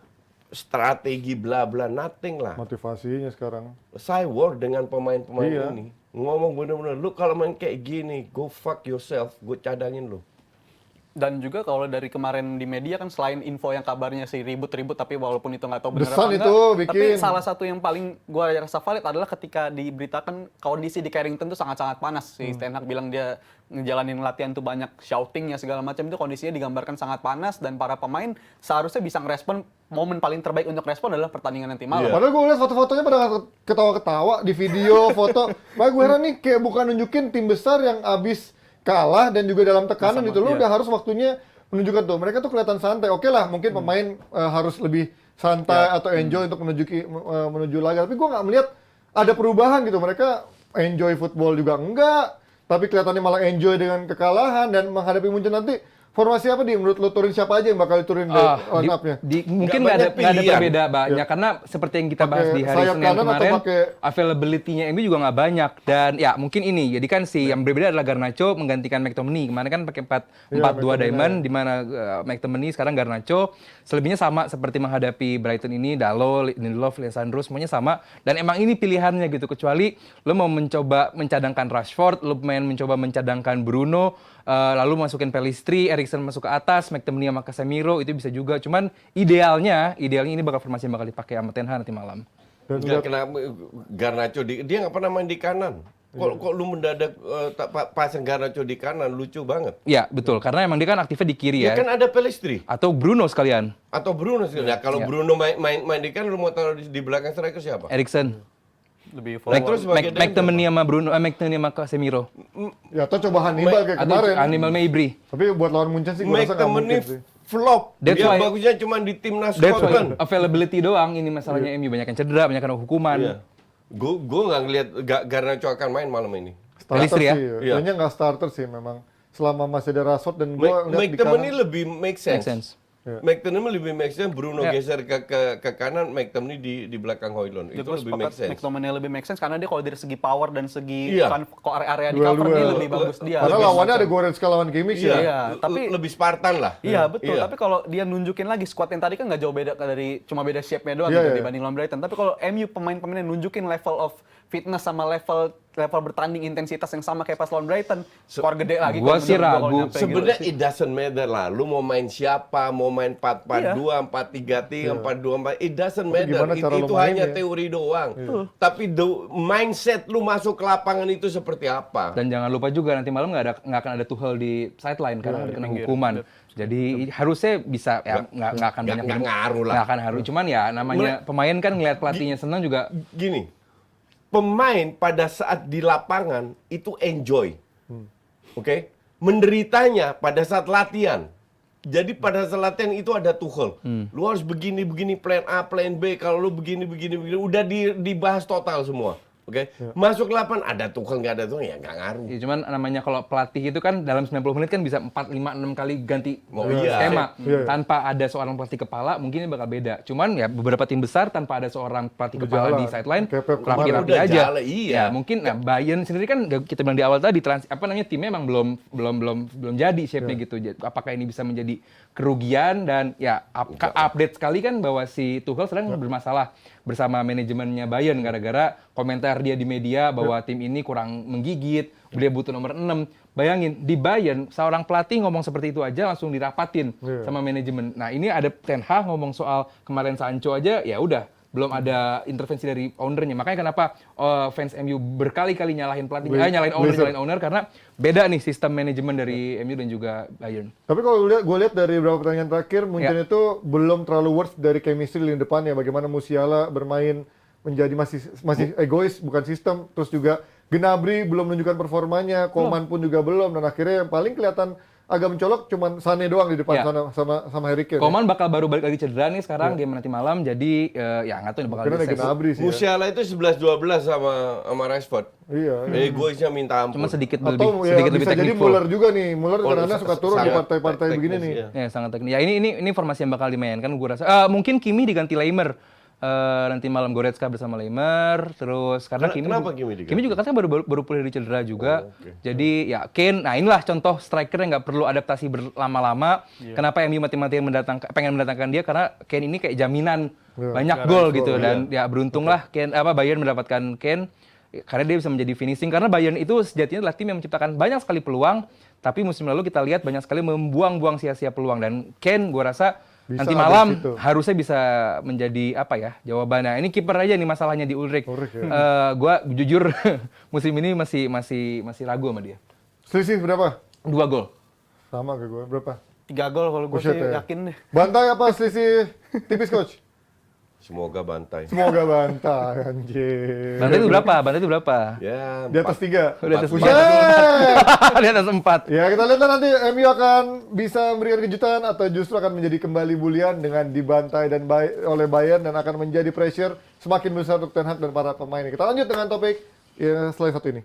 strategi bla bla, nothing lah. Motivasinya sekarang. Saya war dengan pemain-pemain Iya. ini. Ngomong bener-bener, lu kalau main kayak gini, go fuck yourself, gue cadangin lu. Dan juga kalau dari kemarin di media kan selain info yang kabarnya sih ribut-ribut tapi walaupun itu nggak tahu benar The Sun apa itu enggak, tapi bikin. salah satu yang paling gua rasa valid adalah ketika diberitakan kondisi di Carrington itu sangat-sangat panas. Si Ten Hag bilang dia ngejalanin latihan tuh banyak shoutingnya segala macam, itu kondisinya digambarkan sangat panas dan para pemain seharusnya bisa ngerespon. Momen paling terbaik untuk respon adalah pertandingan nanti malam. Padahal gue lihat foto-fotonya pada ketawa-ketawa di video, foto. Makanya gue heran nih kayak bukan nunjukin tim besar yang abis kalah dan juga dalam tekanan gitu. Lu udah harus waktunya menunjukkan tuh. Mereka tuh kelihatan santai. Oke lah, mungkin pemain harus lebih santai atau enjoy untuk menuju laga. Tapi gue nggak melihat ada perubahan gitu. Mereka enjoy football juga enggak. tapi kelihatannya malah enjoy dengan kekalahan dan menghadapi Munchen nanti. Formasi apa nih menurut lo, turin siapa aja yang bakal diturin di line up-nya? Mungkin Nggak nggak ada banyak perbedaan banyak karena seperti yang kita bahas Pakai di hari sayap Senin kanan atau kemarin, pakai- availability-nya MU juga nggak banyak dan ya mungkin ini. Jadi kan yang berbeda adalah Garnacho menggantikan McTominay. Kemarin kan pakai 4-4-2 diamond di mana McTominay sekarang Garnacho. Selebihnya sama seperti menghadapi Brighton ini, Dalot, Lindelof, Lisandro semuanya sama dan emang ini pilihannya gitu, kecuali lo mau mencoba mencadangkan Rashford, lo main mencoba mencadangkan Bruno, lalu masukin Pellistri, Eriksen masuk ke atas, McTominay sama Casemiro itu bisa juga. Cuman idealnya ini bakal formasi yang bakal dipakai sama Ten Hag nanti malam. Nggak kenapa Garnacho dia nggak pernah main di kanan. Kok lu mendadak pasang Garnacho di kanan, lucu banget. Ya betul, karena emang dia kan aktifnya di kiri Ya ya. kan ada Pellistri Atau Bruno sekalian, atau Bruno sih. Nah, kalau Iya. Bruno main di kanan, lu mau taruh di belakang striker siapa? Eriksen, Lebih Terus forward. sebagai McTominay sama Bruno, McTominay sama Casemiro, Ya atau coba Hannibal kayak atau kemarin. Hannibal Mejbri. Tapi buat lawan Munchen sih gue rasa nggak mungkin McTominay sih. flop. That's Dia why- bagusnya cuma di timnas That's why Scotland. availability doang ini masalahnya MU, banyak yang cedera, banyak yang hukuman. Iya. Gue nggak ngelihat Garnacho akan main malam ini. Starter Pellistri ya? sih, Iya. kayaknya nggak starter sih memang. Selama masih ada Rashford dan gue ngeliat di McTominay kanan. lebih make sense. Make sense. McTominay lebih make sense. Bruno Ya. geser ke kanan, McTominay di belakang Højlund. Dia Itu terus lebih make sepakat sense. McTominay lebih make sense karena dia kalau dari segi power dan segi Iya. area di cover dia lebih bagus dia. Karena Lebih lawannya ada macam. Goretzka lawan Kimmich Iya, ya. tapi- lebih Spartan lah. Iya betul, Iya. tapi kalau dia nunjukin lagi squad yang tadi kan nggak jauh beda dari cuma beda shape-nya doang Iya, gitu iya. dibanding lawan Brighton. Tapi kalau MU pemain-pemainnya nunjukin level of fitness sama level bertanding intensitas yang sama kayak pas lawan Brighton, skor gede lagi. Gua kalau sih menurut gua kalau ragu. nyampe gitu. Sebenarnya it doesn't matter lah. Lu mau main siapa, mau main 4-4-2, 4-3-3, 4-2-4, it doesn't matter. gimana cara lu Itu main hanya ya? teori doang. Tapi the mindset lu masuk ke lapangan itu seperti apa? Dan jangan lupa juga nanti malam nggak akan ada Tuchel di sideline karena ada kena hukuman. Jadi harusnya bisa ya nggak akan banyak nggak ngaruh lah. Nggak akan ngaruh. Cuman ya namanya pemain kan ngelihat pelatihnya senang juga. Gini, pemain pada saat di lapangan itu enjoy. Oke? Menderitanya pada saat latihan. Jadi pada saat latihan itu ada Tuchel. Lu harus begini plan A, plan B. Kalau lu begini udah dibahas total semua. Oke? Masuk ke lapangan ada Tuchel nggak ada Tuchel ya nggak ngaruh. Ya, cuman namanya kalau pelatih itu kan dalam 90 menit kan bisa 4, 5, 6 kali ganti Oh, iya. skema. Iya. Tanpa ada seorang pelatih kepala mungkin ini bakal beda. Cuman ya beberapa tim besar tanpa ada seorang pelatih Udah kepala jalan. di sideline Kayak Pep rapi-rapi kemarin udah aja. jalan, iya. Ya, mungkin nah, Bayern sendiri kan kita bilang di awal tadi timnya emang belum jadi shape-nya gitu. Apakah ini bisa menjadi kerugian dan ya update sekali kan bahwa si Tuchel sedang bermasalah bersama manajemennya Bayern gara-gara komentar dia di media bahwa tim ini kurang menggigit, dia butuh nomor 6. Bayangin, di Bayern seorang pelatih ngomong seperti itu aja langsung dirapatin sama manajemen. Nah, ini ada Ten Hag ngomong soal kemarin Sancho aja, ya udah belum ada intervensi dari ownernya. Makanya kenapa fans MU berkali-kali nyalahin pelatih, nyalahin owner karena beda nih sistem manajemen dari MU dan juga Bayern. Tapi kalau gue lihat dari beberapa pertandingan terakhir, Munchen itu belum terlalu worth dari chemistry lini depannya. Bagaimana Musiala bermain menjadi masih egois, bukan sistem. Terus juga Gnabry belum menunjukkan performanya, Coman pun juga belum. Dan akhirnya yang paling kelihatan agak mencolok cuman Sané doang di depan Ya. sama Harry Kane. Coman bakal baru balik lagi cedera nih sekarang dia nanti malam, jadi ya nggak tahu ini bakal Mungkin ada bisa. Gnabry sih ya. Musiala itu 11-12 sama Rashford. Iya. Egoisnya minta ampun. Cuma sedikit Atau lebih ya, lebih bisa jadi technical. Muller juga nih. Muller Oh, karena suka turun di sangat partai-partai teknis, begini nih. iya. Ya sangat teknis. Ya ini formasi yang bakal dimainkan gue rasa. Mungkin Kimi diganti Leimer. Nanti malam Goretzka bersama Leimer, terus karena Kenapa Kimi diganti? Kimi juga katanya baru pulih dari cedera juga. Jadi ya Kane, nah inilah contoh striker yang nggak perlu adaptasi berlama-lama. Kenapa MU mati-matian pengen mendatangkan dia karena Kane ini kayak jaminan banyak gol gitu dan ya beruntunglah Bayern mendapatkan Kane karena dia bisa menjadi finishing karena Bayern itu sejatinya adalah tim yang menciptakan banyak sekali peluang, tapi musim lalu kita lihat banyak sekali membuang-buang sia-sia peluang dan Kane gua rasa Bisa nanti ada malam situ. harusnya bisa menjadi apa ya jawabannya. Ini kiper aja nih masalahnya di Ulrich. Gua jujur musim ini masih ragu sama dia. Selisih berapa? 2 gol. Sama ke gue. Berapa? 3 gol kalau gue Buset sih ya. yakin deh. Bantai apa selisih tipis, Coach? Semoga bantai. Semoga bantai, anjir. Bantai itu berapa? Bantai itu berapa? Ya, Di atas 3. Di atas Buset! Di atas 4. Ya, kita lihat nanti MU akan bisa memberikan kejutan atau justru akan menjadi kembali bulian dengan dibantai oleh Bayern dan akan menjadi pressure semakin besar untuk Ten Hag dan para pemain. Kita lanjut dengan topik slide satu ini.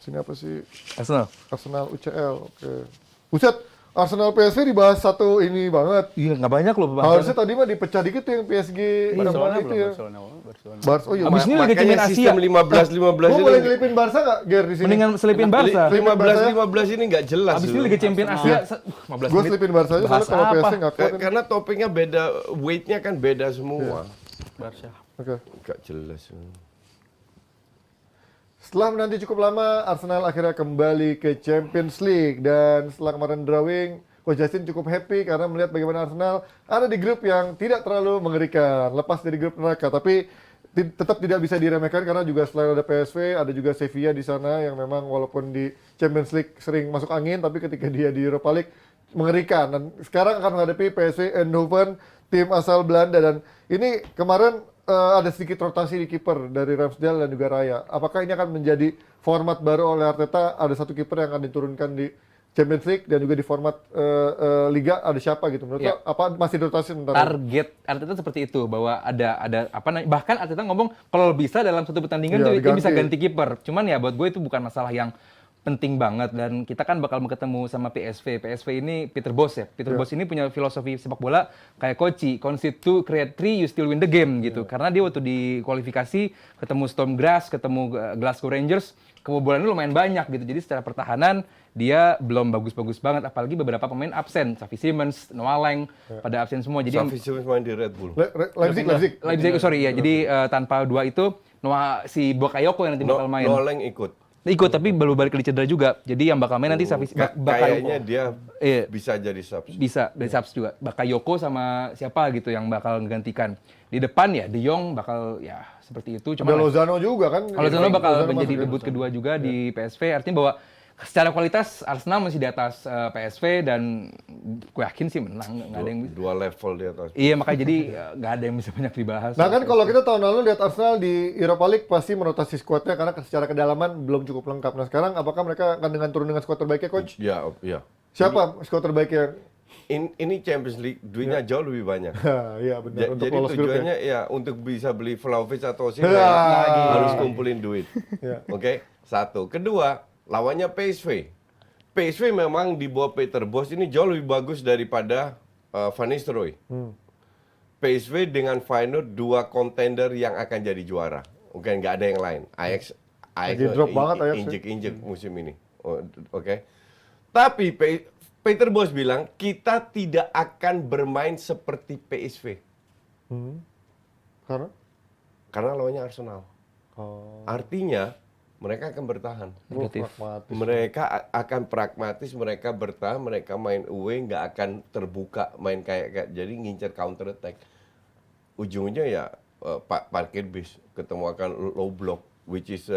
Sini apa sih? Arsenal. Arsenal UCL. Oke. Buset, Arsenal PSV dibahas satu ini banget. Iya, nggak banyak loh Harusnya pembahasan. tadi mah dipecah dikit tuh yang PSG Barcelona sama itu ya. Barcelona. Oh iya. Abis ini Liga Makanya Champions Asia. sistem 15-15 Gua ini boleh ngelipin Barca nggak, Ger, di sini? Mendingan selipin Barca. 15-15 ini nggak jelas. Abis ini loh. Liga Champions Asia 15 Gue menit. selipin Barca aja, soalnya Bahas kalau apa? PSG nggak kuat. ini. Karena topiknya beda, weight-nya kan beda semua. Barca. Oke. Nggak jelas. Setelah menanti cukup lama, Arsenal akhirnya kembali ke Champions League. Dan setelah kemarin drawing, Coach Justin cukup happy karena melihat bagaimana Arsenal ada di grup yang tidak terlalu mengerikan. Lepas dari grup neraka, tapi tetap tidak bisa diremehkan karena juga selain ada PSV, ada juga Sevilla di sana yang memang walaupun di Champions League sering masuk angin, tapi ketika dia di Europa League mengerikan. Dan sekarang akan menghadapi PSV Eindhoven, tim asal Belanda. Dan ini kemarin ada sedikit rotasi di kiper dari Ramsdale dan juga Raya. Apakah ini akan menjadi format baru oleh Arteta? Ada satu kiper yang akan diturunkan di Champions League dan juga di format Liga ada siapa gitu? Menurut lo, apa masih rotasi sementara? Target Arteta seperti itu, bahwa ada apa namanya, bahkan Arteta ngomong kalau bisa dalam satu pertandingan Iya, tuh dia diganti. bisa ganti kiper. Cuman ya buat gue itu bukan masalah yang penting banget, dan kita kan bakal ketemu sama PSV. PSV ini Peter Bosz ya. Peter Bosz ini punya filosofi sepak bola kayak Koci, concede 2, create 3, you still win the game gitu. Karena dia waktu di kualifikasi ketemu Storm Graz, ketemu Glasgow Rangers, kebobolannya lumayan banyak gitu. Jadi secara pertahanan dia belum bagus-bagus banget, apalagi beberapa pemain absen, Xavi Simons, Noah Lang pada absen semua. Jadi Xavi Simons main di Red Bull. Leipzig. sorry ya. Jadi tanpa dua itu si Bakayoko yang nanti bakal main. Noleng ikut. Ikut tapi baru balik ke cedera juga. Jadi yang bakal main nanti Kayaknya dia Iya. bisa jadi subs. Bisa dari subs juga. Bakayoko sama siapa gitu yang bakal menggantikan. Di depan ya De Jong bakal ya seperti itu. Ada Cuma Lozano juga kan? kalau Lozano bakal Lozano menjadi masuk ya. debut kedua juga di PSV. Artinya bahwa secara kualitas Arsenal masih di atas PSV dan gue yakin sih menang. Nggak ada yang bisa. Dua level di atas. Iya, makanya jadi nggak ada yang bisa banyak dibahas. Nah kan kalau kita tahun lalu lihat Arsenal di Europa League pasti merotasi skuadnya karena secara kedalaman belum cukup lengkap. Nah sekarang apakah mereka akan turun dengan skuad terbaiknya, Coach? Ya. Siapa skuad terbaiknya? Ini Champions League duitnya jauh lebih banyak. Iya benar, untuk Jadi lolos grup ya. tujuannya ya untuk bisa beli Vlahovic atau sih Ya. harus kumpulin duit. Ya. Oke, satu. Kedua, lawannya PSV. PSV memang di bawah Peter Bosz ini jauh lebih bagus daripada Van Nistelrooy. PSV dengan Feyenoord dua kontender yang akan jadi juara. Oke, nggak ada yang lain. Ajax Lagi drop banget Ajax ya. injek-injek musim ini. Oke. Tapi Peter Bosz bilang kita tidak akan bermain seperti PSV. Karena lawannya Arsenal. Artinya mereka akan bertahan. Pragmatis. Mereka akan pragmatis, mereka bertahan, mereka main away, nggak akan terbuka main kayak jadi ngincer counter attack. Ujungnya ya parkir bis, ketemu akan low block, which is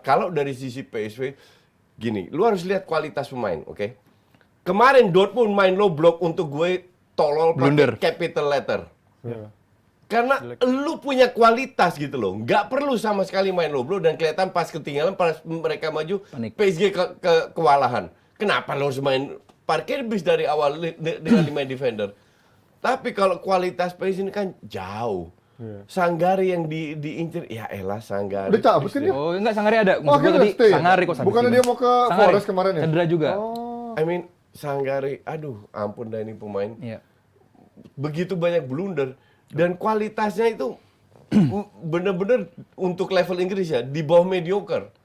kalau dari sisi PSV gini, lu harus lihat kualitas pemain, oke? Kemarin Dortmund main low block untuk gue tolol Blunder. pakai capital letter. Ya. Karena lu punya kualitas gitu loh. Nggak perlu sama sekali main low block dan kelihatan pas ketinggalan, pas mereka maju, Panik. PSG kewalahan. Kenapa lo harus main parkir bis dari awal dengan 5 defender? Tapi kalau kualitas PSG ini kan jauh. Sanggari yang diincer, ya elah Sanggari. Udah cabut kan dia? Oh, enggak, Sangare ada. Oh, Maksud gue akhirnya tadi stay ya? Sangare kok. Bukannya dia mau ke Forest kemarin ya? Cedera juga. I mean, Sanggari, aduh ampun dah ini pemain. Iya. Begitu banyak blunder. Dan kualitasnya itu bener-bener untuk level Inggris ya, di bawah mediocre.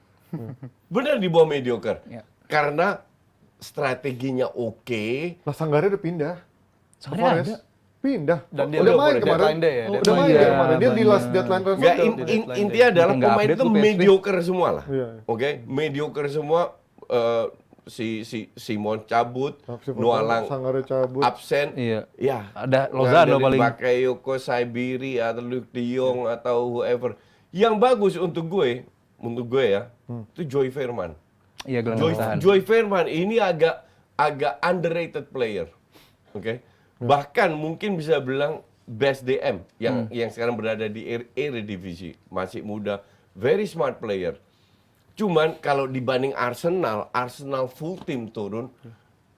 Bener di bawah mediocre. Iya. Karena strateginya oke. Lah Sanggari udah pindah. Sanggari Forest. ada. Pindah. Dan dia udah udah main boleh kemarin. deadline day ya, Udah deadline main day. dia kemarin. Dia di Iya, last banyak. deadline transfer. Nggak, deadline intinya adalah Mungkin nggak pemain update itu lu PSV. mediocre semua lah. Iya. Oke, mediocre semua. Si Simon cabut, Absen, Noah Lang Sanggari cabut. absen. Iya. Ya, Ada Lozano paling. Bakayoko, Saibiri atau Luke De Jong atau whoever. Yang bagus untuk gue ya, itu Joy Veerman. Iya, gelandang bertahan. Joy Veerman ini agak underrated player. Oke. Bahkan mungkin bisa bilang best DM yang sekarang berada di Eredivisie, masih muda, very smart player. Cuman kalau dibanding Arsenal full team turun,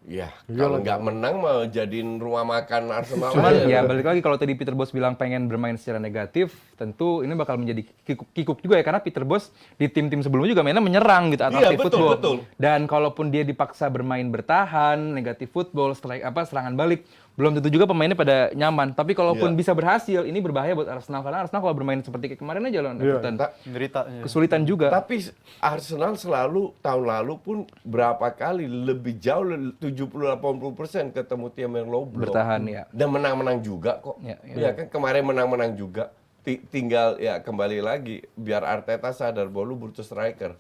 Ya, kalau nggak menang mau jadiin rumah makan Arsenal Cuman aja. ya balik lagi kalau tadi Peter Bosz bilang pengen bermain secara negatif, tentu ini bakal menjadi kikuk juga ya karena Peter Bosz di tim-tim sebelumnya juga mainnya menyerang gitu, Iya, atraktif betul, football. betul. Dan kalaupun dia dipaksa bermain bertahan, negatif football, serangan balik, belum tentu juga pemainnya pada nyaman. Tapi kalaupun Iya. bisa berhasil, ini berbahaya buat Arsenal karena Arsenal kalau bermain seperti kayak kemarin aja lawan Iya. Everton, Menderita. kesulitan juga. Tapi Arsenal selalu tahun lalu pun berapa kali lebih jauh 70-80% ketemu tim yang low block. Bertahan, ya. Dan menang-menang juga kok. Ya, ya. Ya kan kemarin menang-menang juga. Tinggal ya kembali lagi biar Arteta sadar bahwa lu butuh striker.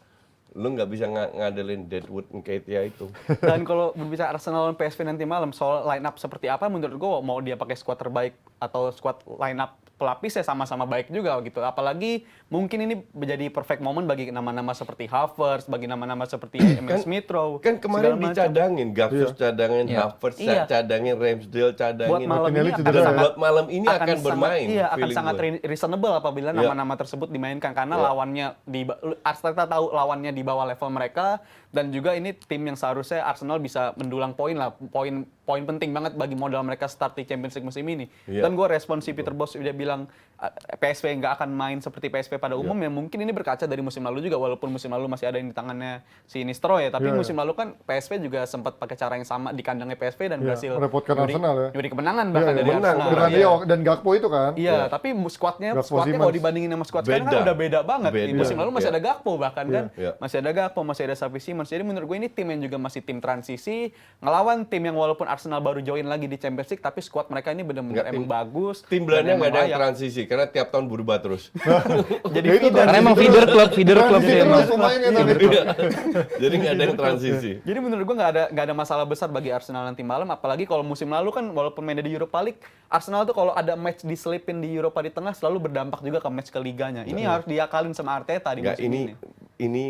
Lu nggak bisa ngadelin Deadwood Nketiah itu. Dan kalau berbicara Arsenal lawan PSV nanti malam soal line up seperti apa, menurut gue mau dia pakai squad terbaik atau squad line up pelapis ya sama-sama baik juga gitu. Apalagi mungkin ini menjadi perfect moment bagi nama-nama seperti Havertz, bagi nama-nama seperti Emil Smith Rowe. Kan kemarin segala macam. dicadangin, Gaksus cadangin, Iya. Havertz Iya. cadangin, Ramsdale cadangin. Buat malam Martinelli ini cedera. akan sangat Buat malam ini akan sangat- bermain, Iya, akan feeling sangat gue. reasonable apabila Iya. nama-nama tersebut dimainkan karena Iya. lawannya di Arteta tahu lawannya di bawah level mereka dan juga ini tim yang seharusnya Arsenal bisa mendulang poin lah, poin penting banget bagi modal mereka start di Champions League musim ini. Iya. Dan gue respon si Peter Bosz dia bilang PSV nggak akan main seperti PSV pada Iya. umumnya. Mungkin ini berkaca dari musim lalu juga walaupun musim lalu masih ada yang di tangannya si Nistro ya, tapi Iya, musim lalu kan PSV juga sempat pakai cara yang sama di kandangnya PSV dan Iya, berhasil merepotkan Arsenal ya. nyuri kemenangan Iya, bahkan iya, dari menang, Arsenal. Dengan Iya. dia dan Gakpo itu kan. Iya, tapi squadnya Gakpo kalau Siemens. dibandingin sama squad sekarang kan Beda. udah beda banget. Di Beda. musim lalu masih Iya. ada Gakpo bahkan kan. Iya. Masih ada Gakpo, masih ada Xavi Simons. Jadi menurut gue ini tim yang juga masih tim transisi, ngelawan tim yang walaupun Arsenal baru join lagi di Champions League, tapi squad mereka ini benar-benar Nggak, emang bagus. Tim dan Belanda emang nggak ada yang layak. transisi karena tiap tahun berubah terus. Jadi Ya itu feeder. Karena emang feeder club sih Transisi emang. terus pemainnya tadi. Iya. Jadi nggak ada yang transisi. Jadi menurut gue nggak ada masalah besar bagi Arsenal nanti malam, apalagi kalau musim lalu kan walaupun mainnya di Europa League, Arsenal tuh kalau ada match diselipin di Europa di tengah selalu berdampak juga ke match ke liganya. Ini harus diakalin sama Arteta di Nggak, musim ini. ini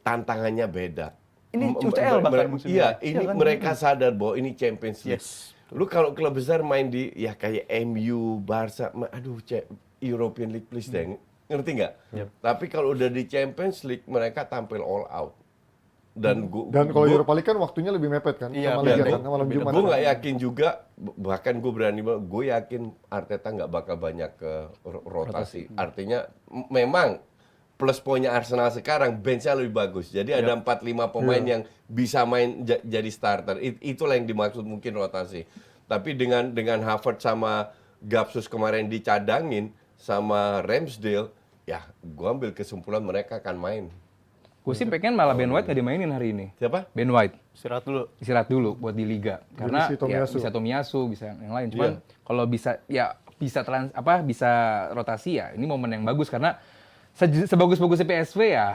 tantangannya beda. Ini UCL bahkan musim Iya, ini. ini Iya kan? mereka sadar bahwa ini Champions League. Yes. Lu kalau klub besar main di ya kayak MU, Barca, aduh European League please deh. Ngerti nggak? Tapi kalau udah di Champions League mereka tampil all out. Dan Dan kalau Europa League kan waktunya lebih mepet kan Iya, sama beda. Liga kan, malam Jumat. gue nggak yakin juga, bahkan gue berani bilang, gue yakin Arteta nggak bakal banyak ke rotasi. Artinya memang plus poinnya Arsenal sekarang benchnya lebih bagus. Jadi ada 4-5 pemain yang bisa main jadi starter. Itulah yang dimaksud mungkin rotasi. Tapi dengan Havertz sama Gaksus kemarin dicadangin sama Ramsdale, ya gue ambil kesimpulan mereka akan main. Gue sih pengen malah Ben White nggak dimainin hari ini. Siapa? Ben White. Istirahat dulu. Istirahat dulu buat di liga karena si ya, Tomiyasu. bisa Tomiyasu, bisa yang lain. Cuman Iya. kalau bisa ya bisa rotasi ya ini momen yang bagus karena sebagus-bagusnya PSV ya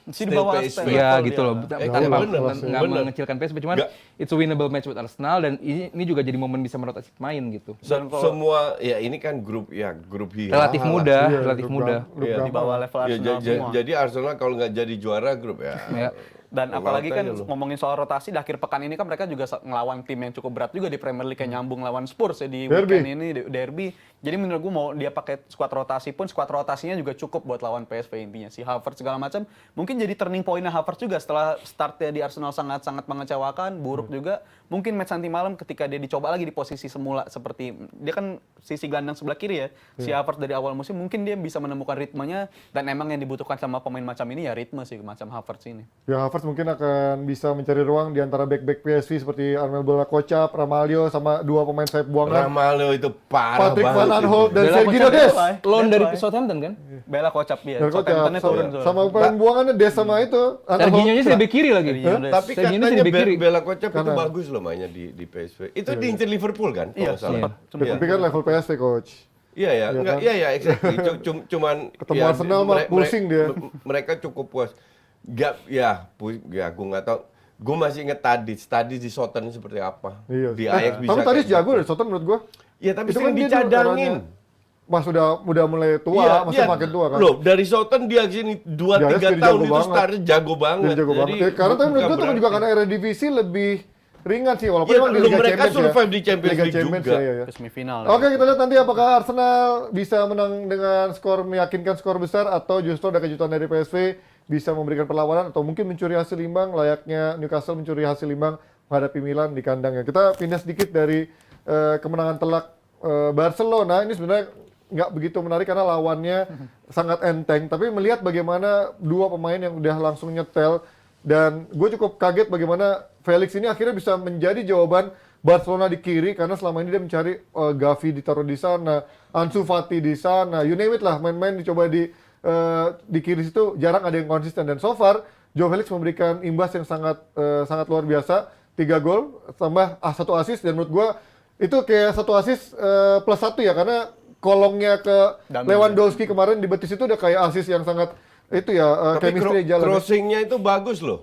Di Still bawah PSV. ya level gitu dia. loh. iya, Tanpa bener, nggak bener. mengecilkan PSV cuman Nggak. it's a winnable match buat Arsenal dan ini juga jadi momen bisa merotasi pemain gitu. Dan kalau- Semua ya ini kan grup hilang Relatif lah. muda, Iya, relatif grup muda. grup Iya. Di bawah level Ya, Arsenal semua. jadi Arsenal kalau nggak jadi juara grup ya. Ya. Dan Laut apalagi kan aja lu. ngomongin soal rotasi di akhir pekan ini kan mereka juga ngelawan tim yang cukup berat juga di Premier League kayak nyambung lawan Spurs ya di Derby. weekend ini derby. Jadi menurut gue mau dia pakai skuad rotasi pun skuad rotasinya juga cukup buat lawan PSV intinya. Si Havertz segala macam mungkin jadi turning point-nya Havertz juga setelah startnya di Arsenal sangat-sangat mengecewakan, buruk juga. Mungkin match nanti malam ketika dia dicoba lagi di posisi semula seperti dia kan sisi gelandang sebelah kiri ya. Si Havertz dari awal musim mungkin dia bisa menemukan ritmenya dan emang yang dibutuhkan sama pemain macam ini ya ritme sih macam Havertz ini. Ya Havertz mungkin akan bisa mencari ruang di antara back-back PSV seperti Armel Bola Kocap, Ramalho sama dua pemain sayap buangan. Ramalho itu parah Patrick banget. Van itu. Aanholt dan Bela Sergio Kocap Des. Bye. Loan That's dari why. Southampton kan? Bela Kocap dia. Dan Kocap Southampton-nya turun. sama pemain buangannya Des sama itu. Serginho-nya sih bek kiri lagi. Serginho Des. Tapi Serginho katanya sih bek kiri. Bela Kocap itu Kanan. bagus loh mainnya di PSV. Itu diincer Liverpool kan? kalau Iya, nggak salah. sempat. Ya, tapi kan level PSV coach. Iya ya, Iya enggak, kan? iya ya, exactly. Cuman Ketemu Arsenal mah pusing dia. Mereka cukup puas. Gak, ya, gue nggak tahu. Gue masih inget tadi di Southampton seperti apa. Iya. Di Ajax bisa. Tapi tadi kayak jago gitu. dari Southampton menurut gua. Iya, tapi Itu sering dia dicadangin. orangnya- Mas udah mulai tua, Iya, maksudnya dia- makin tua kan. Loh, dari Southampton dia sini 2-3 Dia tahun jago itu banget. startnya jago banget. Dia jago banget. Ya, karena tapi menurut gua tuh juga karena Eredivisie lebih ringan sih walaupun Iya, emang di lu Liga mereka Champions survive di Champions Liga League Champions juga. ya. Ke semifinal. Oke, kita lihat nanti apakah Arsenal bisa menang dengan skor meyakinkan skor besar atau justru ada kejutan dari PSV bisa memberikan perlawanan atau mungkin mencuri hasil imbang layaknya Newcastle mencuri hasil imbang menghadapi Milan di kandangnya. Kita pindah sedikit dari kemenangan telak Barcelona. Ini sebenarnya nggak begitu menarik karena lawannya sangat enteng. Tapi melihat bagaimana dua pemain yang udah langsung nyetel, dan gue cukup kaget bagaimana Felix ini akhirnya bisa menjadi jawaban Barcelona di kiri, karena selama ini dia mencari Gavi ditaruh di sana, Ansu Fati di sana, you name it lah, main-main dicoba di kiri situ, jarang ada yang konsisten. Dan so far Joao Felix memberikan imbas yang sangat luar biasa, 3 gol tambah 1 assist, dan menurut gua itu kayak 1 assist plus 1 ya, karena kolongnya ke Lewandowski kemarin di betis itu udah kayak assist yang sangat itu ya, Tapi chemistry jalan. crossingnya itu bagus loh.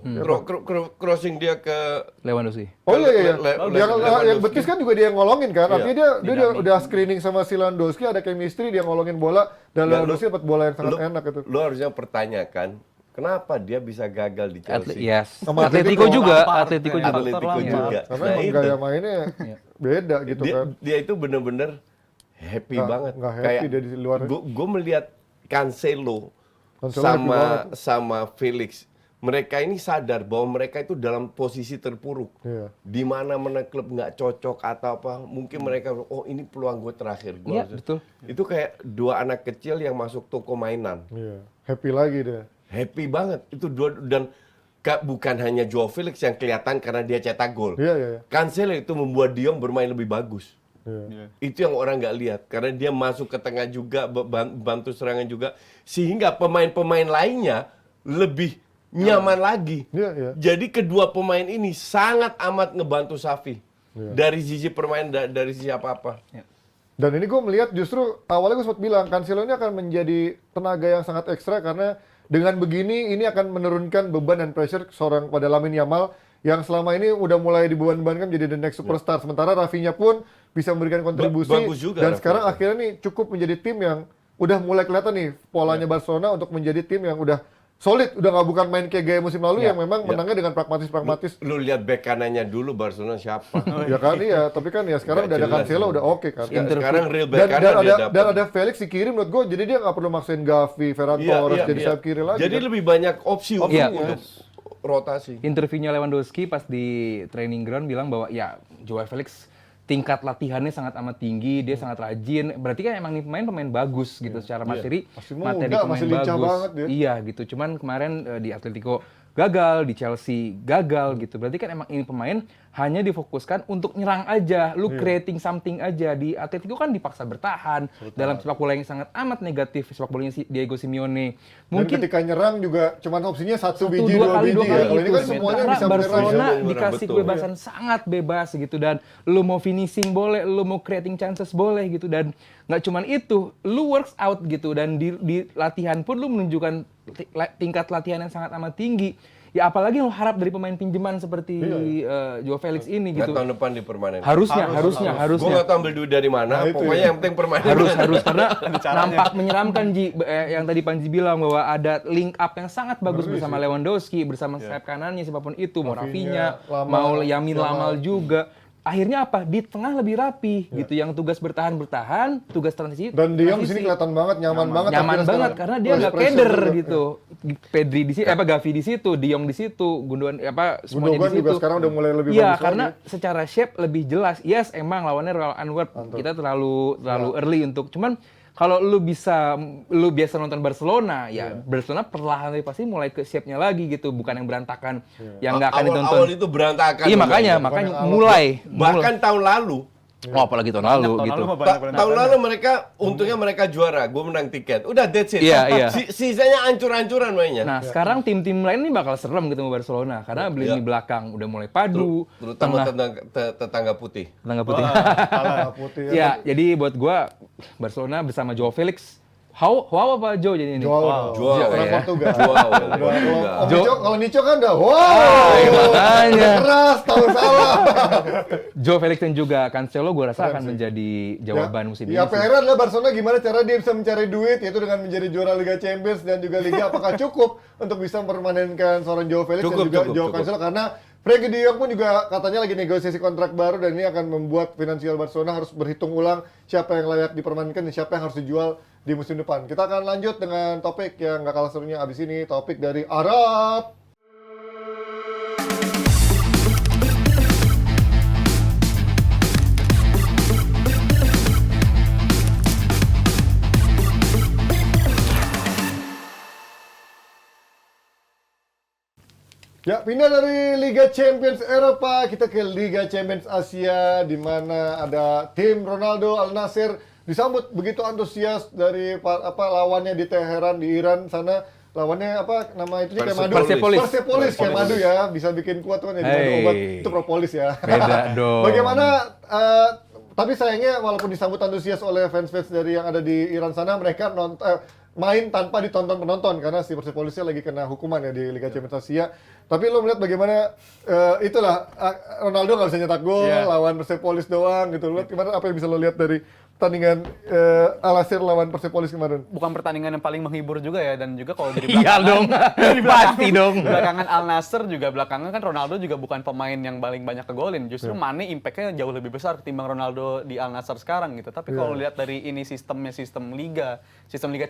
Crossing dia ke Lewandowski. Oh iya. Lewandowski. Yang betis kan juga dia yang ngolongin kan. Artinya dia udah screening sama si Lewandowski, ada chemistry, dia ngolongin bola, dan Lewandowski dapat bola yang sangat enak itu. Lu harusnya pertanyakan kenapa dia bisa gagal di Chelsea. Sama Atletico juga. Karena emang gaya mainnya beda gitu kan. Dia itu bener-bener happy banget. Nggak happy dia di luar. Gue melihat Cancelo happy banget. sama Felix. Mereka ini sadar bahwa mereka itu dalam posisi terpuruk. Iya. Di mana klub nggak cocok atau apa. Mungkin mereka, oh ini peluang gue terakhir. Iya, betul. Itu kayak 2 anak kecil yang masuk toko mainan. Iya. Happy lagi dia. Happy banget. Itu dan bukan hanya Joao Felix yang kelihatan karena dia cetak gol. Iya. Cancelo itu membuat Dion bermain lebih bagus. Iya. Itu yang orang nggak lihat karena dia masuk ke tengah juga, bantu serangan juga, sehingga pemain-pemain lainnya lebih nyaman lagi. Iya. Jadi kedua pemain ini sangat amat ngebantu Xavi dari sisi permainan, dari sisi apa-apa. Dan ini gue melihat justru awalnya gue sempat bilang Cancelo ini akan menjadi tenaga yang sangat ekstra, karena dengan begini ini akan menurunkan beban dan pressure seorang pada Lamine Yamal yang selama ini udah mulai dibeban-bebankan menjadi the next superstar. Sementara Rafinha pun bisa memberikan kontribusi. Bagus juga dan Rafinha. sekarang akhirnya nih cukup menjadi tim yang udah mulai kelihatan nih polanya Barcelona untuk menjadi tim yang udah solid, udah nggak bukan main kayak gaya musim lalu yang memang menangnya dengan pragmatis. Lu lihat bek kanannya dulu Barcelona siapa? Ya kan, iya, tapi kan ya sekarang udah ada Cancelo udah oke kan. Sekarang real bek kanan dia dapat. Dan ada Felix di kiri menurut gue, jadi dia nggak perlu maksain Gavi, Ferran Torres jadi sayap kiri lagi. Jadi kan? lebih banyak opsi untuk rotasi. Interviewnya Lewandowski pas di training ground bilang bahwa ya Joao Felix tingkat latihannya sangat amat tinggi, dia sangat rajin. Berarti kan emang nih pemain bagus gitu secara materi. Masih Materi muda, pemain masih lincah bagus. banget dia. Iya gitu. Cuman kemarin di Atletico gagal, di Chelsea gagal gitu. Berarti kan emang ini pemain hanya difokuskan untuk nyerang aja, lu creating something aja. Di Atletico kan dipaksa bertahan dalam sepak bola yang sangat amat negatif, sepak bolanya Diego Simeone. Dan ketika nyerang juga cuman opsinya satu biji, dua dua biji kali ya. Kalau ini itu. kan semuanya Sementara bisa menyerang. Barcelona Bisa dikasih betul. kebebasan sangat bebas gitu, dan lu mau finishing boleh, lu mau creating chances boleh gitu, dan nggak cuman itu, lu works out gitu, dan di latihan pun lu menunjukkan tingkat latihan yang sangat amat tinggi. Ya apalagi lu harap dari pemain pinjaman seperti Joao Felix ini Nggak gitu. tahun depan dipermanen. Harusnya. Gue nggak tahu ambil duit dari mana, pokoknya yang penting permanen. Harus karena nampak menyeramkan Ji, yang tadi Panji bilang bahwa ada link up yang sangat bagus bersama Lewandowski, bersama sayap kanannya siapapun itu, mau Rafinha, mau Yamin Lamal juga. Akhirnya apa? Di tengah lebih rapi gitu, yang tugas bertahan, tugas transisi. Dan dia di sini kelihatan banget nyaman banget. Nyaman akhirnya banget sekarang. karena dia Less nggak pressure keder juga. gitu. Gavi di situ, De Jong di situ, Gundogan semuanya Gundogan di situ. juga sekarang udah mulai lebih Iya, bagus karena lagi. secara shape lebih jelas. Yes, emang lawannya Real Antwerp. Kita terlalu early untuk, cuman kalau lu biasa nonton Barcelona, ya Barcelona perlahan pasti mulai ke shape-nya lagi gitu, bukan yang berantakan yang nggak akan ditonton. Awal itu berantakan. Iya, makanya mulai. Bahkan tahun lalu. Apalagi tahun lalu gitu. Tahun lalu untungnya mereka juara, gue menang tiket. Udah that's it. Iya. Sisanya ancur-ancuran mainnya. Nah, sekarang tim-tim lain ini bakal serem ketemu Barcelona karena lini belakang udah mulai padu, Terutama tetangga putih. tetangga putih. Putih Ya, jadi buat gua Barcelona bersama Joao Felix. How apa Joe jadi ini? Joao. Orang ya. Portugal. Kalau Nico kan udah makanya. keras, tahu salah. Joao Felix dan juga Cancelo gua rasa akan menjadi jawaban musim ini. Ya, sih. PR adalah Barcelona gimana cara dia bisa mencari duit, yaitu dengan menjadi juara Liga Champions dan juga Liga. Apakah cukup untuk bisa mempermanenkan seorang Joao Felix dan juga Joao Cancelo, karena Frenkie de Jong pun juga katanya lagi negosiasi kontrak baru, dan ini akan membuat finansial Barcelona harus berhitung ulang siapa yang layak dipermanenkan dan siapa yang harus dijual di musim depan. Kita akan lanjut dengan topik yang nggak kalah serunya abis ini, topik dari Arab. Ya, pindah dari Liga Champions Eropa, kita ke Liga Champions Asia, di mana ada tim Ronaldo Al Nassr disambut begitu antusias dari lawannya di Teheran, di Iran sana. Lawannya apa nama itu kayak madu? Persepolis kayak madu ya, bisa bikin kuat kan ya, di obat itu propolis ya. Beda dong. Bagaimana? Tapi sayangnya walaupun disambut antusias oleh fans-fans dari yang ada di Iran sana, mereka main tanpa ditonton penonton karena si Persepolisnya lagi kena hukuman ya di Liga Champions Asia. Tapi lo melihat bagaimana itulah Ronaldo nggak bisa nyetak gol lawan Persepolis doang gitu. Lo gimana, apa yang bisa lo lihat dari pertandingan Al Nassr lawan Persepolis kemarin? Bukan pertandingan yang paling menghibur juga ya, dan juga kalau dari Iya dong, pasti dong. belakangan Al Nassr juga belakangan kan Ronaldo juga bukan pemain yang paling banyak kegolin. Justru Mane impact-nya jauh lebih besar ketimbang Ronaldo di Al Nassr sekarang gitu. Tapi kalau lihat dari ini sistem Liga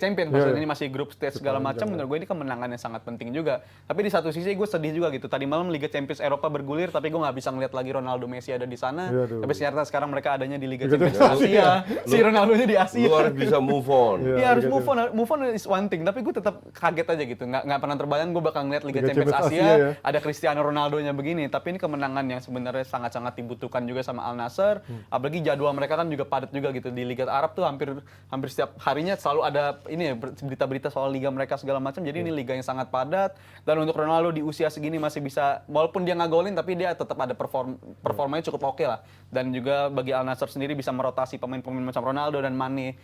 Champions, maksudnya ini masih grup stage segala macam, menurut gue ini kemenangan yang sangat penting juga. Tapi di satu sisi gue sedih juga gitu. Tadi malam Liga Champions Eropa bergulir, tapi gue nggak bisa ngeliat lagi Ronaldo Messi ada di sana. Tapi ternyata sekarang mereka adanya di Liga Champions Asia. Si Ronaldo-nya di Asia. Lu harus bisa move on. Iya harus move on is one thing, tapi gue tetap kaget aja gitu, nggak pernah terbayang gue bakal ngeliat Liga Champions Asia ada Cristiano Ronaldo-nya begini. Tapi ini kemenangan yang sebenarnya sangat-sangat dibutuhkan juga sama Al Nassr, apalagi jadwal mereka kan juga padat juga gitu. Di Liga Arab tuh hampir setiap harinya selalu ada ini ya berita-berita soal liga mereka segala macam, jadi ini liga yang sangat padat. Dan untuk Ronaldo di usia segini masih bisa, walaupun dia nggak golin tapi dia tetap ada performanya cukup oke lah. Dan juga bagi Al Nassr sendiri bisa merotasi pemain-pemain macam Ronaldo dan Mane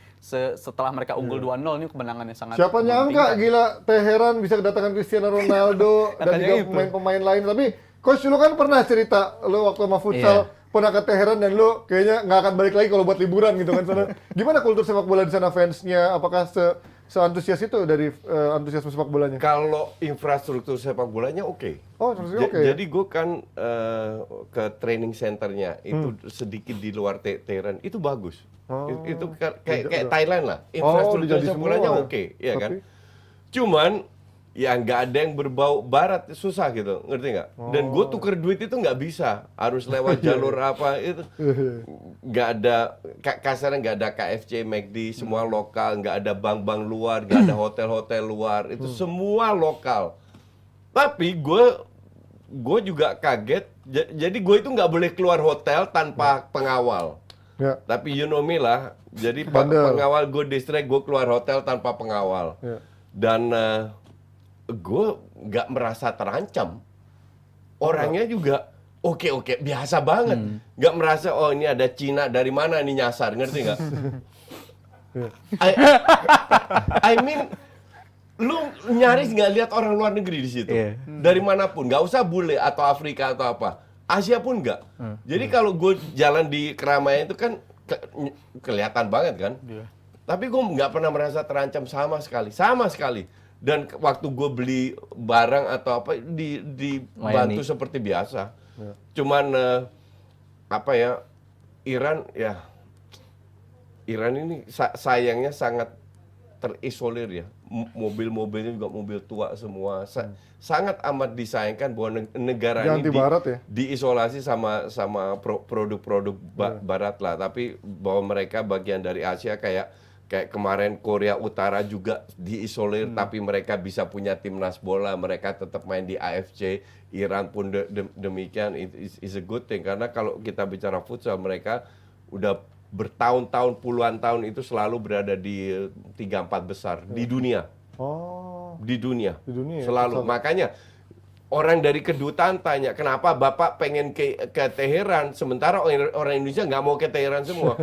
setelah mereka unggul 2-0, ini kemenangan yang sangat Siapa nyangka gila Teheran bisa kedatangan Cristiano Ronaldo dan juga pemain-pemain lain. Tapi coach lu kan pernah cerita lu waktu sama futsal pernah ke Teheran dan lu kayaknya nggak akan balik lagi kalau buat liburan gitu kan sana. Gimana kultur sepak bola di sana, fansnya? Apakah seantusias itu dari antusiasme sepak bolanya? Kalau infrastruktur sepak bolanya oke. Oh, oke. Jadi gue kan ke training centernya itu sedikit di luar Teheran, itu bagus. Itu kayak Thailand lah. Infrastruktur sepak bolanya oke, ya kan. Cuman ya nggak ada yang berbau barat, susah gitu, ngerti nggak? Dan gue tuker duit itu nggak bisa, harus lewat jalur apa itu, nggak ada, kasarnya nggak ada KFC, McD, semua lokal, nggak ada bank-bank luar, nggak ada hotel-hotel luar, itu semua lokal. Tapi gue juga kaget, jadi gue itu nggak boleh keluar hotel tanpa pengawal. Ya. Tapi you know me lah, jadi pengawal gue distract, gue keluar hotel tanpa pengawal. Ya. Dan gue nggak merasa terancam. Orangnya juga oke, biasa banget. Nggak merasa, oh ini ada Cina dari mana nih nyasar, ngerti nggak? I mean, lu nyaris nggak lihat orang luar negeri di situ. Dari manapun, nggak usah bule atau Afrika atau apa. Asia pun nggak. Jadi kalau gue jalan di keramaian itu kan kelihatan banget kan. Tapi gue nggak pernah merasa terancam sama sekali. Dan waktu gue beli barang atau apa dibantu seperti biasa. Cuman apa ya, Iran ini sayangnya sangat terisolir ya. Mobil-mobilnya juga mobil tua semua. Sangat amat disayangkan bahwa negara ini diisolasi sama produk-produk barat lah. Tapi bahwa mereka bagian dari Asia kayak kemarin Korea Utara juga diisolir, tapi mereka bisa punya timnas bola, mereka tetap main di AFC. Iran pun demikian. It's a good thing, karena kalau kita bicara futsal, mereka udah bertahun-tahun, puluhan tahun itu selalu berada di 3-4 besar di dunia. Di dunia selalu. Makanya orang dari kedutaan tanya, kenapa Bapak pengen ke Teheran, sementara orang Indonesia nggak mau ke Teheran semua.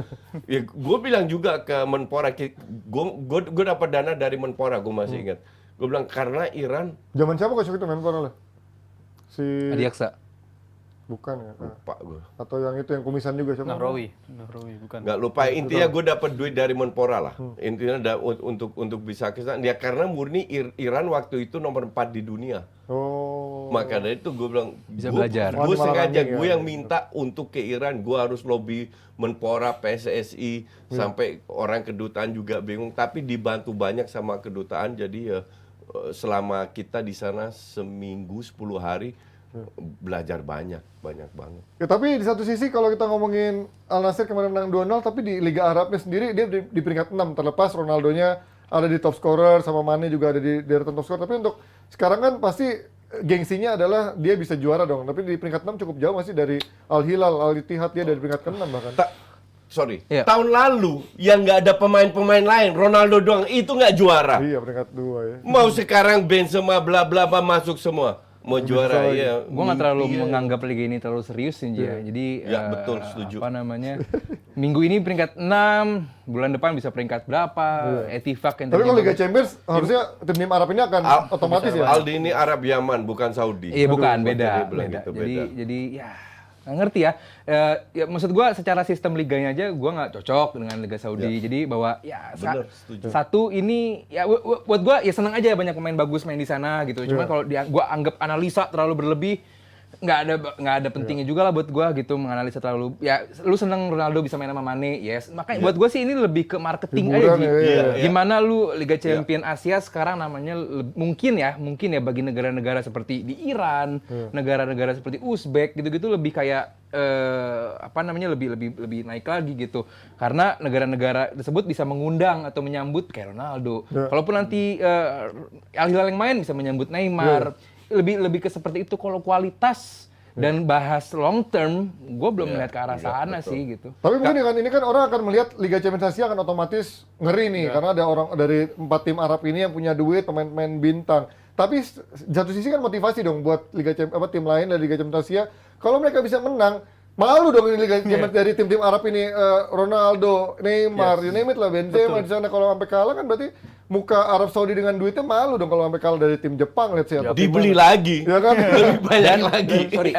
Ya, gue bilang juga ke Menpora, gue dapat dana dari Menpora, gue masih ingat. Gue bilang, karena Iran... Zaman siapa coach itu Menpora lah? Si... Adiaksa. Bukan ya? Lupa gue. Atau yang itu yang kumisan juga siapa? Nahrawi bukan. Nggak lupa, intinya gue dapat duit dari Menpora lah. Intinya untuk bisa ke sana. Ya karena murni Iran waktu itu nomor 4 di dunia. Maka dari itu gue bilang, bisa belajar. Gue sengaja, gue yang minta untuk ke Iran, gue harus lobby Menpora, PSSI, sampai orang kedutaan juga bingung. Tapi dibantu banyak sama kedutaan, jadi ya selama kita di sana seminggu 10 hari, belajar banyak banget. Ya, tapi di satu sisi kalau kita ngomongin Al Nassr kemarin menang 2-0, tapi di Liga Arabnya sendiri dia di peringkat 6, terlepas Ronaldonya ada di top scorer sama Mane juga ada di deretan top scorer. Tapi untuk sekarang kan pasti gengsinya adalah dia bisa juara dong. Tapi di peringkat 6 cukup jauh masih dari Al Hilal, Al Ittihad dia dari peringkat ke-6 bahkan. Sorry, Iya. tahun lalu yang nggak ada pemain-pemain lain, Ronaldo doang itu nggak juara. Iya, peringkat 2 ya. Mau sekarang Benzema bla bla bla masuk semua, mau juara ya. Gue nggak terlalu mimpi ya. menganggap liga ini terlalu serius sih, ya. Jadi Ya, betul, setuju. apa namanya, minggu ini peringkat 6, bulan depan bisa peringkat berapa, Etifak yang Tapi tadinya kalau Liga bagus. Champions harusnya tim Arab ini akan otomatis ya. Aldi ini Arab Yaman bukan Saudi. Iya bukan, Aduh, beda, makanya dia bilang beda. gitu, Jadi ya nggak ngerti ya. Ya maksud gua secara sistem liganya aja gua nggak cocok dengan Liga Saudi. Jadi bahwa ya Bener, setuju. satu ini ya buat gua ya senang aja banyak pemain bagus main di sana gitu. Cuman kalau gua anggap analisa terlalu berlebih, nggak ada pentingnya juga lah buat gua gitu menganalisa terlalu. Ya lu seneng Ronaldo bisa main sama Mane, yes. Makanya buat gua sih ini lebih ke marketing aja. Hiburan, Ji. iya. Gimana lu Liga Champion Asia sekarang namanya mungkin ya bagi negara-negara seperti di Iran, negara-negara seperti Uzbek gitu-gitu lebih kayak apa namanya lebih naik lagi gitu. Karena negara-negara tersebut bisa mengundang atau menyambut kayak Ronaldo. Kalaupun nanti Al Hilal yang main bisa menyambut Neymar. Lebih ke seperti itu. Kalau kualitas dan bahas long term, gue belum melihat ke arah sana sih gitu. Tapi mungkin dengan ini kan orang akan melihat Liga Champions Asia akan otomatis ngeri nih karena ada orang dari 4 tim Arab ini yang punya duit, pemain-pemain bintang. Tapi satu sisi kan motivasi dong buat tim lain dari Liga Champions Asia. Kalau mereka bisa menang, malu dong ini Liga Champions dari tim-tim Arab ini, Ronaldo, Neymar, you name it lah, Benzema di sana. Kalau sampai kalah kan berarti muka Arab Saudi dengan duitnya malu dong kalau sampai kalah dari tim Jepang, let's say. atau tim Dibeli mana. lagi. Ya kan? Lebih banyak lagi. Sorry,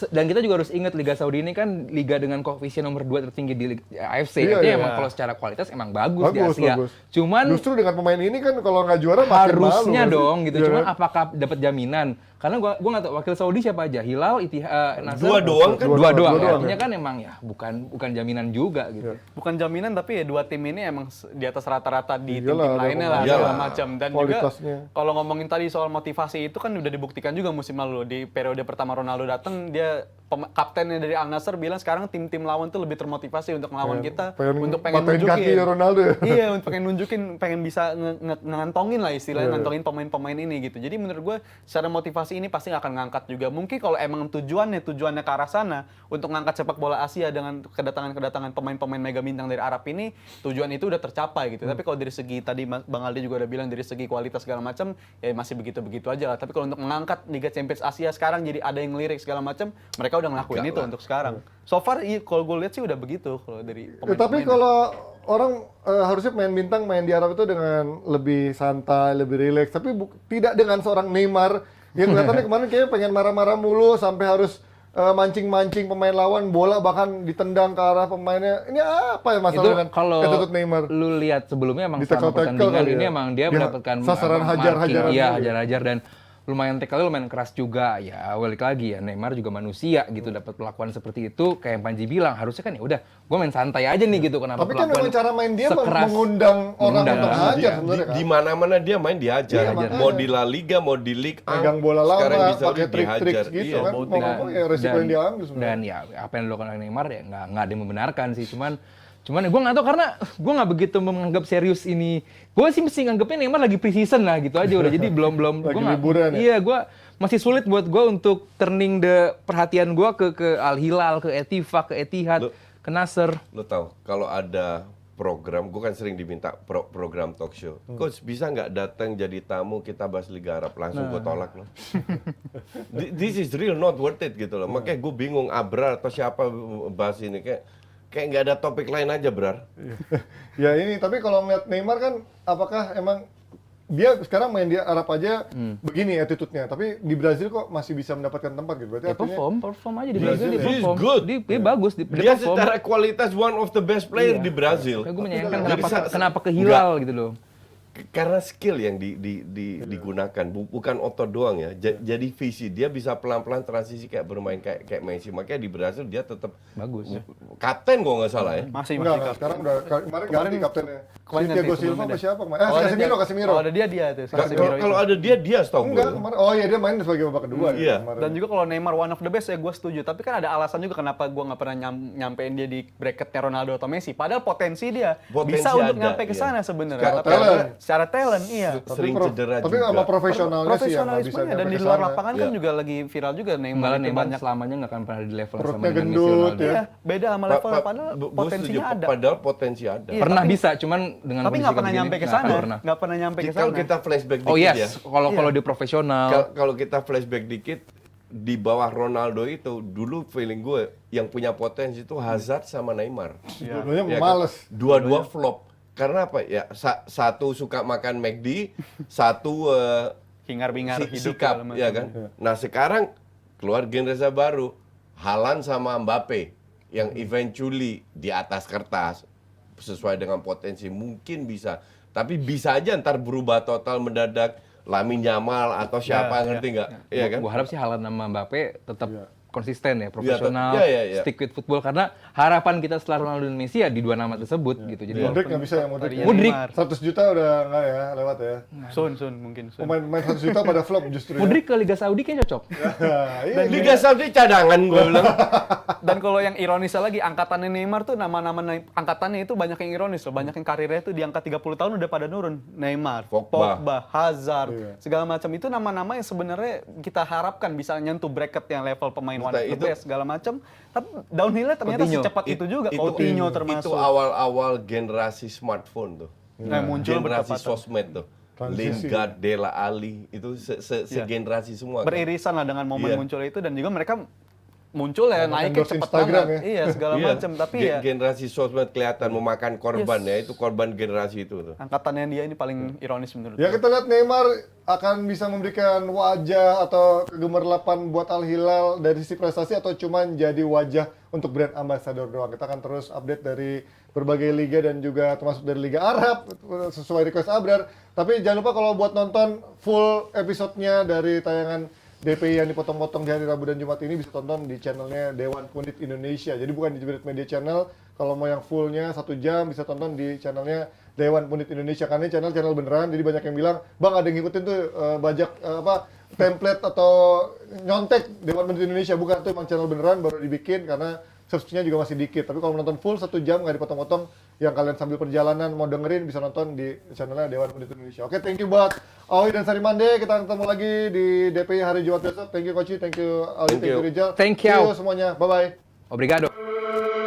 dan kita juga harus ingat Liga Saudi ini kan liga dengan koefisien nomor 2 tertinggi di AFC. Iya, Artinya iya. emang kalau secara kualitas emang bagus di Bagus, Asia. bagus. Cuman Justru dengan pemain ini kan kalau nggak juara makin harusnya malu, dong gitu. Iya Cuman kan? apakah dapat jaminan? Karena gua nggak tahu wakil Saudi siapa aja. Hilal, Ittihad, Nasr. Dua doang kan? Dua doang. Dua doang, Artinya kan emang ya bukan jaminan juga gitu. Bukan jaminan tapi ya dua tim ini emang di atas rata-rata di Iyalah, tim-tim lainnya lah iyalah. segala macam. Dan Kualitasnya. juga kalau ngomongin tadi soal motivasi itu kan udah dibuktikan juga musim lalu di periode pertama Ronaldo datang dia kaptennya dari Al Nassr bilang sekarang tim-tim lawan tuh lebih termotivasi untuk melawan kita untuk pengen patahin nunjukin kaki Ronaldo ya. iya untuk pengen nunjukin pengen bisa ngantongin lah istilahnya ngantongin pemain-pemain ini gitu. Jadi menurut gue secara motivasi ini pasti akan ngangkat juga. Mungkin kalau emang tujuannya ke arah sana untuk ngangkat sepak bola Asia dengan kedatangan pemain-pemain mega bintang dari Arab ini, tujuan itu udah tercapai gitu. Tapi kalau dari segi tadi Bang Aldi juga udah bilang dari segi kualitas segala macam ya masih begitu-begitu aja lah. Tapi kalau untuk mengangkat Liga Champions Asia sekarang jadi ada yang ngelirik segala macam, mereka udah ngelakuin itu untuk sekarang. So far kalau gue lihat sih udah begitu kalau dari Ya, tapi kalau orang harusnya main bintang main di Arab itu dengan lebih santai, lebih rileks. Tapi tidak dengan seorang Neymar yang kelihatannya kemarin kayaknya pengen marah-marah mulu sampai harus mancing-mancing pemain lawan, bola bahkan ditendang ke arah pemainnya. Ini apa ya masalah Itu dengan kalau attitude Neymar? lu lihat sebelumnya emang Di selama tackle-tackle pertandingan kali ini ya? emang dia Ya, mendapatkan sasaran marking. hajar-hajaran Iya, dulu. hajar-hajar dan lumayan tackle-nya lumayan keras juga. Ya balik lagi ya Neymar juga manusia gitu dapat perlakuan seperti itu kayak yang Panji bilang harusnya kan ya udah gue main santai aja nih gitu kenapa Tapi kan perlakuan memang cara main dia sekeras- mengundang orang Mengundang. untuk hajar sebenarnya kan. Di mana-mana dia main dihajar. Iya, makanya. Mau di La Liga, mau di Liga A. Megang bola lama, sekarang di Saudi pakai trik-trik dihajar. gitu Iya. kan. Mau ngomong ya resiko yang diambil sebenarnya. Dan ya apa yang dilakukan oleh Neymar ya nggak ada yang membenarkan sih. Cuman gue nggak tahu karena gue nggak begitu menganggap serius ini. Gue sih mesti nganggapnya Neymar lagi pre-season lah gitu aja udah. Jadi belum Lagi gua nggak- liburan ya? Iya gue masih sulit buat gue untuk turning perhatian gue ke Al Hilal, ke Etifak, ke Etihad, ke Nasr. Lo tahu kalau ada program, gue kan sering diminta program talk show. Coach bisa nggak datang jadi tamu kita bahas Liga Arab langsung gue tolak loh. This is real not worth it gitu loh. Makanya gue bingung Abrar atau siapa bahas ini kayak nggak ada topik lain aja Brar. Ya ini, tapi kalau melihat Neymar kan, apakah emang dia sekarang main di Arab aja begini attitude-nya, tapi di Brazil kok masih bisa mendapatkan tempat gitu? Berarti Ya artinya perform aja di Brazil Brazil dia ya? perform. He's good. Dia bagus, dia Dia perform. secara kualitas one of the best player di Brazil. Gue menyayangkan Jadi kenapa ke Hilal gitu loh. Karena skill yang digunakan bukan otot doang ya. Jadi visi dia bisa pelan-pelan transisi kayak bermain kayak Messi. Makanya di Brazil dia tetap Bagus. kapten kok nggak salah ya. masih enggak, sekarang udah kemarin ganti kaptennya. kemarin Thiago nanti Silva sebelumnya apa deh. siapa kemarin? Kalau ada Casemiro, dia- Casemiro. Kalau ada dia tuh. si Casemiro Kalau itu. ada dia setahu Enggak, gue. kemarin. Oh iya, dia main sebagai babak kedua ya, Iya. kemarin. Dan juga kalau Neymar one of the best ya gue setuju. Tapi kan ada alasan juga kenapa gue nggak pernah nyampein dia di bracketnya Ronaldo atau Messi. Padahal potensi dia Potensi bisa untuk ada, nyampe ke iya. sana sebenarnya. Secara Tapi talent. Secara talent, iya. Sering cedera tapi juga. sama profesionalnya sih yang nggak bisa Profesionalismenya dan nyampe di ke luar sana. lapangan kan juga lagi viral juga Neymar Malah itu Neymar banyak. selamanya nggak akan pernah di level sama Perutnya dengan Messi gendut, Ronaldo. ya. Iya, beda sama level padahal Gua potensinya setuju, ada. Padahal potensi ada. Iya, Pernah tapi- bisa, cuman dengan Tapi kondisi nggak pernah kayak nyampe begini, ke nggak sana. pernah. Nggak pernah nyampe ke Kalau sana. kita flashback dikit Oh ya. yes, kalau di profesional. Kalau kita flashback dikit di bawah Ronaldo itu dulu feeling gue yang punya potensi itu Hazard sama Neymar. Dua-duanya Ya kan? males. Dua-dua flop. Karena apa? Ya satu suka makan McD, satu Hingar-bingar hidup sikap, segala macam. ya kan? Nah sekarang keluar generasi baru, Haaland sama Mbappe yang eventually di atas kertas sesuai dengan potensi mungkin bisa, tapi bisa aja ntar berubah total mendadak. Lamine Yamal atau siapa ngerti nggak? Iya kan? Gua harap sih Haaland sama Mbappe tetap konsisten ya, profesional, iya. stick with football karena harapan kita setelah Ronaldo dan Messi ya di dua nama tersebut gitu. Jadi Modric nggak bisa ya, Modric. Tadinya Modric. Neymar. 100 juta udah nggak ya, lewat ya. Sun mungkin Sun. Pemain 100 juta pada flop justru ya. Modric ke Liga Saudi kayaknya cocok. Iya, Liga Saudi cadangan gue bilang. Dan kalau yang ironisnya lagi, angkatannya Neymar tuh nama-nama angkatannya itu banyak yang ironis loh. Banyak yang karirnya tuh di angka 30 tahun udah pada nurun. Neymar, Pogba. Hazard, Iya. segala macam itu nama-nama yang sebenarnya kita harapkan bisa nyentuh bracket yang level pemain one of the Itu- best segala macam. Tapi downhill-nya ternyata Coutinho. secepat itu juga. Coutinho termasuk. Itu awal-awal generasi smartphone tuh. Nah, muncul Generasi bertepatan. sosmed tuh. Transisi. Lingard, Dela Ali, itu segenerasi semua. Kan? Beririsan lah dengan momen Iya. muncul itu dan juga mereka muncul ya naiknya endorse cepet Instagram banget. ya. Iya, segala Iya. macam. Tapi ya Generasi sosmed kelihatan memakan korban ya, itu korban generasi itu tuh. angkatannya dia ini paling ironis menurut Ya gue. kita lihat Neymar akan bisa memberikan wajah atau kegemerlapan buat Al Hilal dari sisi prestasi atau cuman jadi wajah untuk brand ambassador doang. Kita akan terus update dari berbagai liga dan juga termasuk dari Liga Arab sesuai request Abrar. Tapi jangan lupa kalau buat nonton full episodenya dari tayangan DPI yang dipotong-potong di hari Rabu dan Jumat ini bisa tonton di channelnya Dewan Pundit Indonesia. Jadi bukan di Jebret Media Channel. Kalau mau yang fullnya 1 jam bisa tonton di channelnya Dewan Pundit Indonesia. Karena ini channel beneran. Jadi banyak yang bilang, bang ada yang ngikutin tuh template atau nyontek Dewan Pundit Indonesia. Bukan, itu emang channel beneran baru dibikin karena subscribe-nya juga masih dikit. Tapi kalau menonton full 1 jam nggak dipotong-potong, yang kalian sambil perjalanan mau dengerin bisa nonton di channelnya Dewan Pundit Indonesia. Oke, thank you buat Aoi dan Sari Mande. Kita ketemu lagi di DPI hari Jumat besok. Thank you Koci, thank you Aoi, thank you Rizal. Thank you. See you semuanya. Bye-bye. Obrigado.